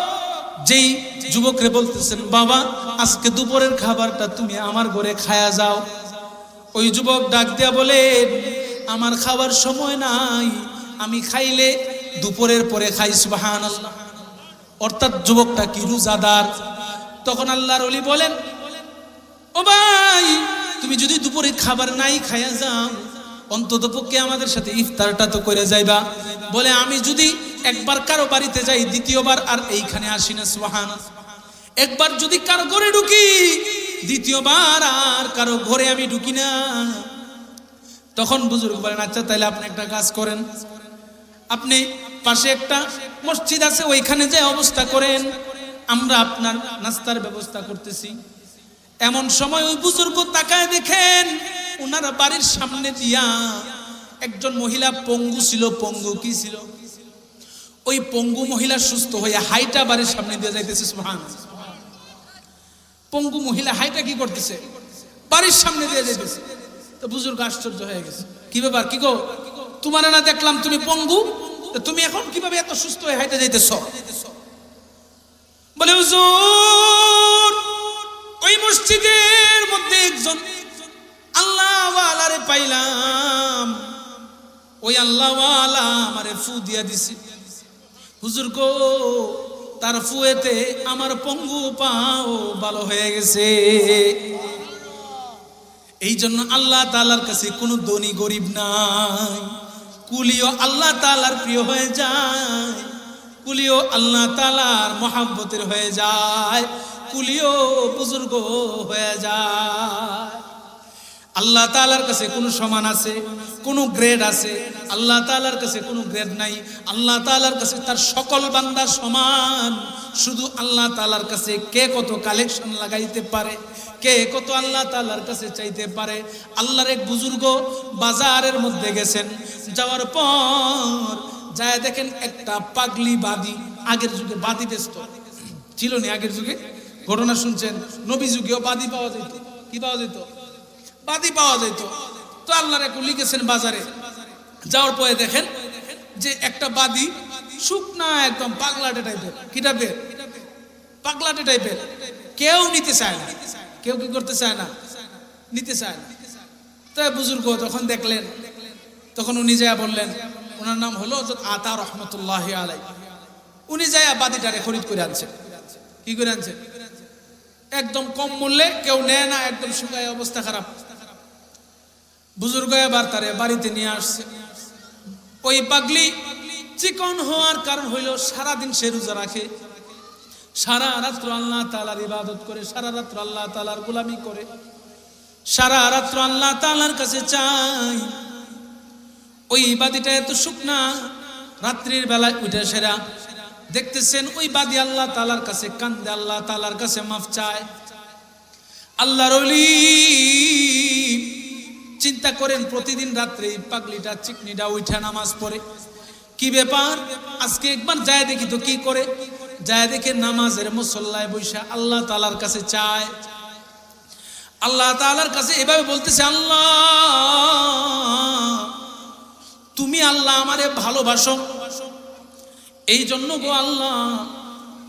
[SPEAKER 1] যেই যুবকরে বলতেছেন, বাবা আজকে দুপুরের খাবারটা তুমি আমার ঘরে খায়া যাও। ওই যুবক ডাক দিয়া বলেন, আমার খাবার সময় নাই, আমি খাইলে দুপুরের পরে খাই। সুবহানাল্লাহ। অর্থাৎ যুবকটা কি রোজাদার। তখন আল্লাহর ওলি বলেন, ও ভাই তুমি যদি দুপুরে খাবার নাই খায়া যাও, অন্তত পক্ষে আমাদের সাথে ইফতারটা তো করে যাইবা। বলে আমি যদি একবার কারো বাড়িতে যাই, দ্বিতীয়বার আর এইখানে আসি না। সুবহানাল্লাহ। একবার যদি কারো ঘরে ঢুকি, দ্বিতীয়বার আর কারো ঘরে আমি ঢুকি না। তখন বুজুর্গ বলেন, আচ্ছা তাহলে আপনি একটা কাজ করেন, আপনি পাশে একটা মসজিদ আছে, ওইখানে যে অবস্থা করেন, আমরা আপনার নাস্তার ব্যবস্থা করতেছি। এমন সময় ওই বুজুর্গ তাকায় দেখেন ওনার বাড়ির সামনে দিয়া একজন মহিলা পঙ্গু ছিল। পঙ্গু কি ছিল? ওই পঙ্গু মহিলা সুস্থ হয়ে হাইটা বাড়ির সামনে দিয়ে যাইতেছে। সুবহানাল্লাহ। পঙ্গু মহিলা হাইটা কি করতেছে? বাড়ির সামনে দিয়ে যাইতেছে। তো বুজুর্গ আশ্চর্য হয়ে গেছে, কি ব্যাপার, কি গো, তোমার না দেখলাম তুমি পঙ্গু, তুমি এখন কিভাবে এত সুস্থ হয়ে হাইটা যাইতেছ? বলে হুজুর ওই মসজিদের মধ্যে একজন আল্লাহওয়ালারে পাইলাম, ওই আল্লাহওয়ালা আমারে ফু দিয়া দিছে। হুজুর গো, তার ফুয়েতে আমার পঙ্গু পাও ভালো হয়ে গেছে। এই জন্য আল্লাহ তাআলার কাছে কোনো ধনী গরিব নাই, কুলিও আল্লাহ তাআলার প্রিয় হয়ে যায়, কুলিও আল্লাহ তাআলার মহব্বতের হয়ে যায়, কুলিও বুজুর্গ হয়ে যায়। আল্লাহ তাআলার কাছে কোনো সমান আছে, কোনো গ্রেড আছে? আল্লাহ তাআলার কাছে কোনো গ্রেড নাই। আল্লাহ তাআলার কাছে তার সকল বান্দা সমান। শুধু আল্লাহ তাআলার কাছে কে কত কালেকশন লাগাইতে পারে, কে কত আল্লাহ তাআলার কাছে চাইতে পারে। আল্লাহর এক বুজুর্গ বাজারের মধ্যে গেছেন, যাওয়ার পর যায় দেখেন একটা পাগলি বাদী। আগের যুগে বাদী ব্যস্ত ছিল না, আগের যুগে ঘটনা শুনছেন, নবী যুগেও বাদী পাওয়া যেত। কি পাওয়া যেত? বাদী পাওয়া যেত। তো আল্লাহর এক ওলি গেছেন বাজারে, যাওয়ার পরে দেখেন যে একটা বাদী শুকনা একদম পাগলাটে টাইপের। কি টাইপের? পাগলাটে টাইপের। কেউ নিতে চায় না, কেউ কি করতে চায় না, নিতে চায় না। তাই বুজুর্গ যখন দেখলেন, তখন উনি যায় বললেন, ওনার নাম হলো হযরত আতা রহমতুল্লাহ আলাই। উনি যায় বাদীটারে খরিদ করে আনছেন। কি করে আনছেন? একদম কম মূল্যে, কেউ নেয় না, একদম শুকায় অবস্থা খারাপ। বুজুর্গ এবার তারে বাড়িতে নিয়ে আসছে। ওই পাগলি চিকন হওয়ার কারণ হইল সারাদিন সে রোজা রাখে, সারা রাত্র আল্লাহ তাআলার ইবাদত করে, সারা রাত্র আল্লাহ তাআলার গোলামি করে, সারা রাত্র আল্লাহ তাআলার কাছে চাই। ওই বাদীটা এত শুকনা, রাত্রির বেলায় উঠে সেরা দেখতেছেন ওই বাদী আল্লাহ তাআলার কাছে কান্দে, আল্লাহ তাআলার কাছে মাফ চায়। আল্লাহর ওলি চিন্তা করেন, প্রতিদিন রাত্রে পাগলিটা চিকনিটা উঠে নামাজ পড়ে। কি ব্যাপার, আজকে একবার যায় দেখি তো কি করে। যায় দেখে নামাজের মুসল্লায় বৈশা আল্লাহ তাআলার কাছে চায়। আল্লাহ তাআলার কাছে এভাবে বলতেছে, আল্লাহ তুমি আল্লাহ আমারে ভালোবাসো, এই জন্য গো আল্লাহ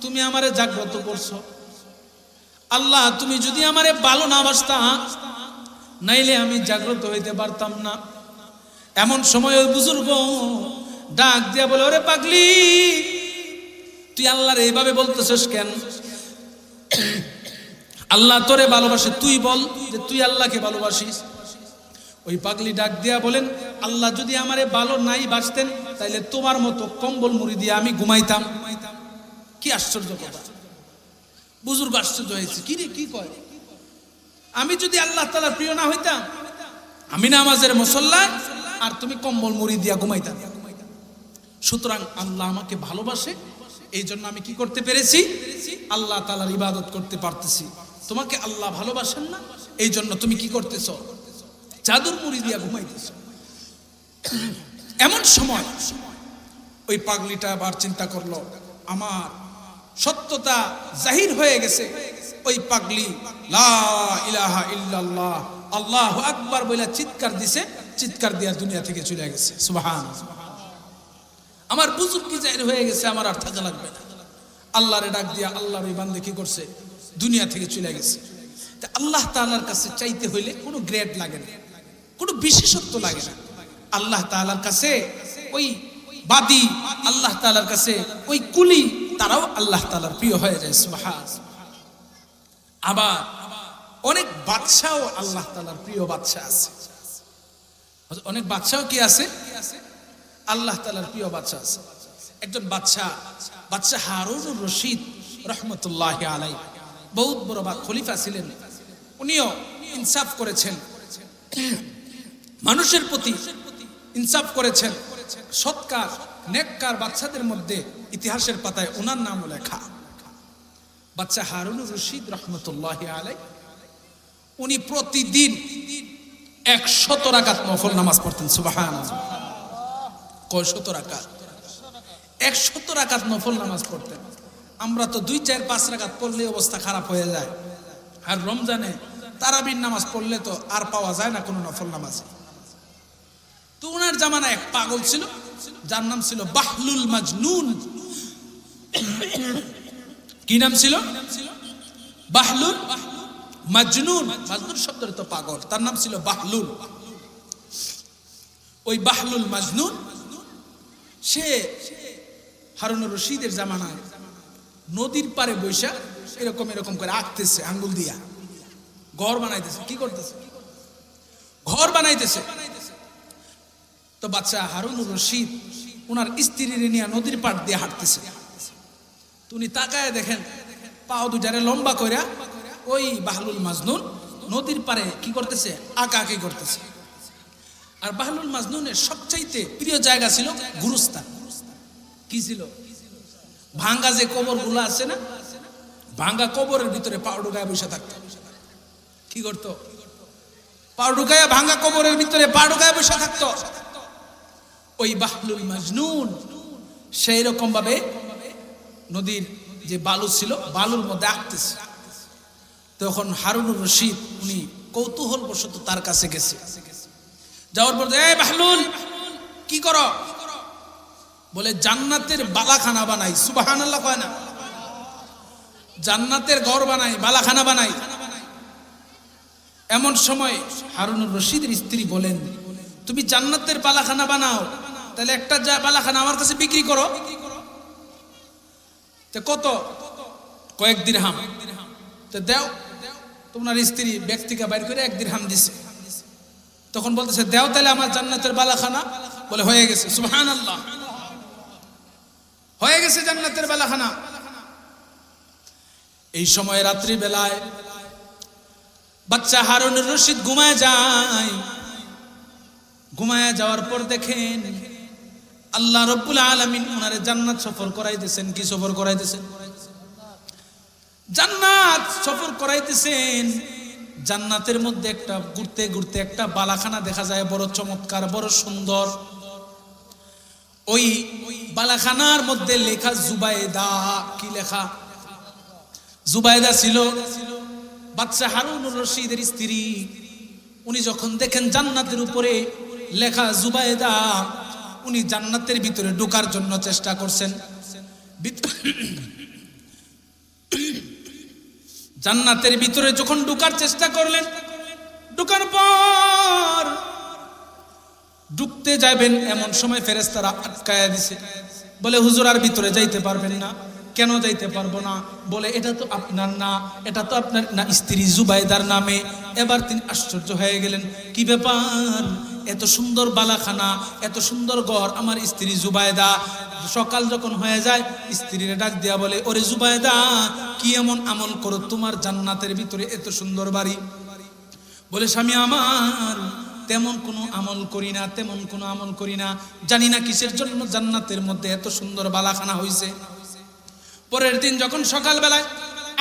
[SPEAKER 1] তুমি আমারে জাগ্রত করছো। আল্লাহ তুমি যদি আমারে ভালো না বাসতা, নাইলে আমি জাগ্রত হইতে পারতাম না। এমন সময় ওই বুজুর্গ ডাক দিয়া বলে, ওরে পাগলি, তুই আল্লাহরে এইভাবে বলতেছিস কেন? আল্লাহ তোরে ভালোবাসে, তুই বল যে তুই আল্লাহকে ভালোবাসিস। ওই পাগলি ডাক দিয়া বলেন, আল্লাহ যদি আমারে ভালো নাই বাসতেন, তাইলে তোমার মতো কম্বল মুড়ি দিয়ে আমি ঘুমাইতাম। কি আশ্চর্য কথা! বুজুর্গ আশ্চর্য হয়েছে, কি রে কি কয়? আমি যদি আল্লাহ তাআলার প্রিয় না হইতাম, আমি নামাজের মুসল্লায়, আর তুমি কম্বল মুড়ি দিয়া ঘুমাইতাম। সুতরাং আল্লাহ আমাকে ভালোবাসে, এই জন্য আমি কি করতে পেরেছি? আল্লাহ তাআলার ইবাদত করতে পারতেছি। তোমাকে আল্লাহ ভালোবাসেন না, এই জন্য তুমি কি করতেছ? চাদর মুড়ি দিয়া ঘুমাইতেছ। এমন সময় ওই পাগলিটা আবার চিন্তা করলো, আমার সত্যতা জাহির হয়ে গেছে। ওই পাগলি লা ইলাহা ইল্লাল্লাহ আল্লাহু আকবার বলে চিৎকার দিছে, চিৎকার দিয়া দুনিয়া থেকে চলে গেছে। সুবহানাল্লাহ। আমার বুজুর্গ কি জাহির হয়ে গেছে, আমার আর থাকা লাগবে না। আল্লাহরে ডাক দিয়া আল্লাহর ওই বান্দা কি করছে? দুনিয়া থেকে চলে গেছে। তা আল্লাহ তাআলার কাছে চাইতে হইলে কোনো গ্রেড লাগে না, কোনো বিশেষত্ব লাগে না। আল্লাহ তাআলার কাছে ওই বাদী, আল্লাহ তাআলার কাছে ওই কুলি, তারাও আল্লাহ তাআলার প্রিয় হয়ে যায়। সুবহানাল্লাহ। আবার অনেক বাদশাও আল্লাহ তাআলার প্রিয় বাদশা আছে। অনেক বাদশাও কি আছে? আল্লাহ তাআলার প্রিয় বাদশা আছে। একজন বাদশা হারুনুর রশিদ রহমতুল্লাহি আলাইহি, বহুত বড় খলিফা ছিলেন। উনিও ইনসাফ করেছেন, মানুষের প্রতি ইনসাফ করেছেন। সৎকার নেককার বাদশাদের মধ্যে ইতিহাসের পাতায় ওনার নামও লেখা। বাদশা হারুনুর রশিদ রহমতুল্লাহি আলাইহি, উনি প্রতিদিন 100 রাকাত নফল নামাজ পড়তেন। সুবহানাল্লাহ। কয় শত রাকাত? 100 রাকাত নফল নামাজ পড়তেন। আমরা তো 2, 4, 5 রাকাত পড়লে অবস্থা খারাপ হয়ে যায়। আর রমজানে তারাবির নামাজ পড়লে তো আর পাওয়া যায় না কোনো নফল নামাজ। তো ওনার জামানায় এক পাগল ছিল, যার নাম ছিল বাহলুল মাজনুন। কি নাম ছিল? বাহলুল মাজনুন। মাজনুন শব্দের তো পাগল, তার নাম ছিল বাহলুল। ওই বাহলুল মাজনুন সে হারুনুর রশিদের জামানায় নদীর পারে বৈশা এরকম এরকম করে আঁকতেছে আঙ্গুল দিয়া, ঘর বানাইতেছে। কি করতেছে? ঘর বানাইতেছে। তো বাচ্চা হারুনুর রশিদ ওনার স্ত্রীর নিয়ে নদীর পাড় দিয়ে হাঁটতেছে। উনি তাকায় দেখেন পাও দুটারে লম্বা কইরা ওই বাহলুল মাজনুন নদীর পারে কি করতেছে? আঁকাআঁকি করতেছে। আর বাহলুল মাজনুনের সবচাইতে প্রিয় জায়গা ছিল গুরুস্থান। কি ছিল? ভাঙ্গা যে কবর গুলো আছে না, ভাঙ্গা কবরের ভিতরে পা ঢুকায় বসে থাকতো। কি করতো? পা ঢুকায় ভাঙ্গা কবরের ভিতরে পা ঢুকায় বসে থাকতো। ওই বাহলুল মাজনুন সেই রকম ভাবে নদীর যে বালু ছিল বালুর মধ্যে আঁকতেছে। তখন হারুনুর রশিদ উনি কৌতূহল বশত তার কাছে গেছে। যাওয়ার পর, এই বাহলুল কি করো? বলে জান্নাতের বালাখানা বানাই। সুবহানাল্লাহ কয় না? জান্নাতের ঘর বানাই, বালাখানা বানাই। এমন সময় হারুনুর রশিদের স্ত্রী বলেন, তুমি জান্নাতের বালাখানা বানাও, তাহলে একটা বালাখানা আমার কাছে বিক্রি করো। কত? কয়েক দিরহাম। তো দাও। তোমার স্ত্রী ব্যক্তিকে বাইর করে 1 দিরহাম দিছে। তখন বলতেছে, দাও তাহলে আমার জান্নাতের বালাখানা। বলে হয়ে গেছে। সুবহানাল্লাহ, হয়ে গেছে জান্নাতের বালাখানা। এই সময় রাত্রি বেলায় বাচ্চা হারুনুর রশিদ ঘুমায় যায়। ঘুমায় যাওয়ার পর দেখেন আল্লাহ রাব্বুল আলামিন ওনারে জান্নাত সফর করাইতেছেন। কি সফর করাইতেছেন? জান্নাত সফর করাইতেছেন। জান্নাতের মধ্যে একটা ঘুরতে ঘুরতে একটা বালাখানা দেখা যায়, বড় চমৎকার, বড় সুন্দর। ওই বালাখানার মধ্যে লেখা জুবাইদা। কি লেখা? জুবাইদা ছিল বাদশা হারুনুর রশিদের স্ত্রী। উনি যখন দেখেন জান্নাতের উপরে লেখা জুবাইদা, উনি জান্নাতের ভিতরে ঢোকার জন্য চেষ্টা করছেন। জান্নাতের ভিতরে যখন ঢোকার চেষ্টা করলেন, ঢোকার পর ঢুকতে যাবেন এমন সময় ফেরেশতারা আটকায়া দিছে। বলে হুজুর আর ভিতরে যাইতে পারবেন না। কেন যাইতে পারবো না? বলে এটা তো আপনার না, এটা তো আপনার না স্ত্রী জুবাইদার নামে। এবার তিনি আশ্চর্য হয়ে গেলেন, কি ব্যাপার? এত সুন্দর বালাখানা, এত সুন্দর ঘর, আমার স্ত্রী জুবাইদা। সকাল যখন হয়ে যায় স্ত্রীরে ডাক দিয়া বলে, ওরে জুবাইদা, কি এমন আমল করো তোমার জান্নাতের ভিতরে এত সুন্দর বাড়ি? বলে স্বামী আমার তেমন কোনো আমল করি না, তেমন কোনো আমল করি না। জানি না কিসের জন্য জান্নাতের মধ্যে এত সুন্দর বালাখানা হয়েছে। পরের দিন যখন সকাল বেলায়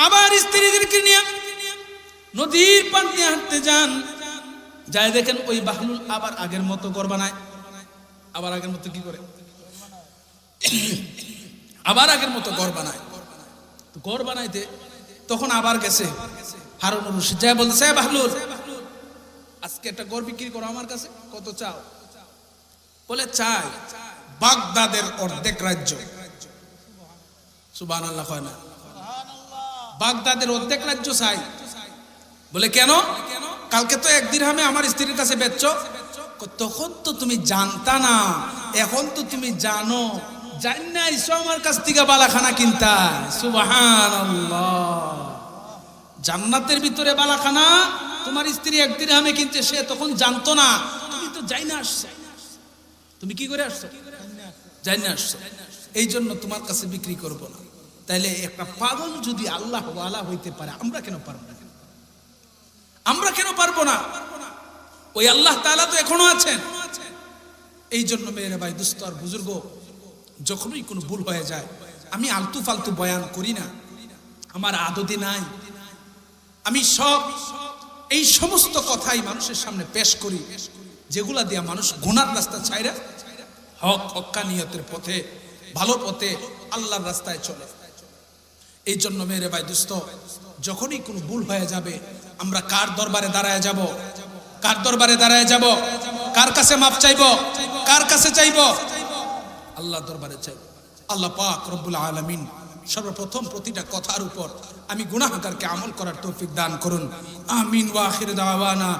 [SPEAKER 1] আবার স্ত্রীদেরকে নিয়ে নদীর পাড় দিয়ে হাঁটতে যান, যাই দেখেন ওই বাহলুল আবার আগের মতো ঘর বানায়। আবার আগের মতো কি করে? আবার আগের মতো ঘর বানায়। ঘর বানাইতে তখন আবার গেছে হারুনুর রশিদ, যাই বলতেছে, বাহলুল আজকে একটা ঘর বিক্রি করো আমার কাছে, কত চাও? বলে চাই বাগদাদের অর্ধেক রাজ্য। সুবহানাল্লাহ কয় না? বাগদাদের অর্ধেক রাজ্য চাই। বলে কেন? কালকে তো 1 দিরহামে আমার স্ত্রীর কাছে বেচছো। তখন তো তুমি জানতা না, এখন তো তুমি জানো। জানি না এসো আমার কাছ থেকে বালাখানা কিনতা। সুবহানাল্লাহ, জান্নাতের ভিতরে বালাখানা তোমার স্ত্রী 1 দিরহামে কিনছে, সে তখন জানতো না। তুমি তো যাই না আসছো। তুমি কি করে আসছো? যাই না আসছো। এই জন্য তোমার কাছে বিক্রি করব না। তাইলে একটা পাগল যদি আল্লাহ ওয়ালা হইতে পারে, আমরা কেন পারবো না? আমরা কেন পারবো না? ওই আল্লাহ তাআলা তো এখনো আছেন। এই জন্য মেরে ভাই, দোস্ত আর বুজুর্গ, যখনই কোনো ভুল হয়ে যায়, আমি আলতু ফালতু বয়ান করি না, আমার আদতে নাই। আমি এই সমস্ত কথাই মানুষের সামনে পেশ করি, যেগুলা দিয়া মানুষ গুনার রাস্তা ছাইরা হক্কানিয়তের পথে, ভালো পথে, আল্লাহর রাস্তায় চলে। এই জন্য মেরে ভাই দোস্ত, যখনই কোনো ভুল হয়ে যাবে, আমরা কার দরবারে দাঁড়ায় যাব? কার দরবারে দাঁড়ায় যাব? কার কাছে মাপ চাইব? কার কাছে চাইব? আল্লাহ দরবারে চাইব। আল্লাহ পাক রব্বুল আলামিন সর্বপ্রথম প্রতিটা কথার উপর আমি গুনাহগারকে আমল করার তৌফিক দান করুন। আমিন ওয়া আখির দাওয়ানা।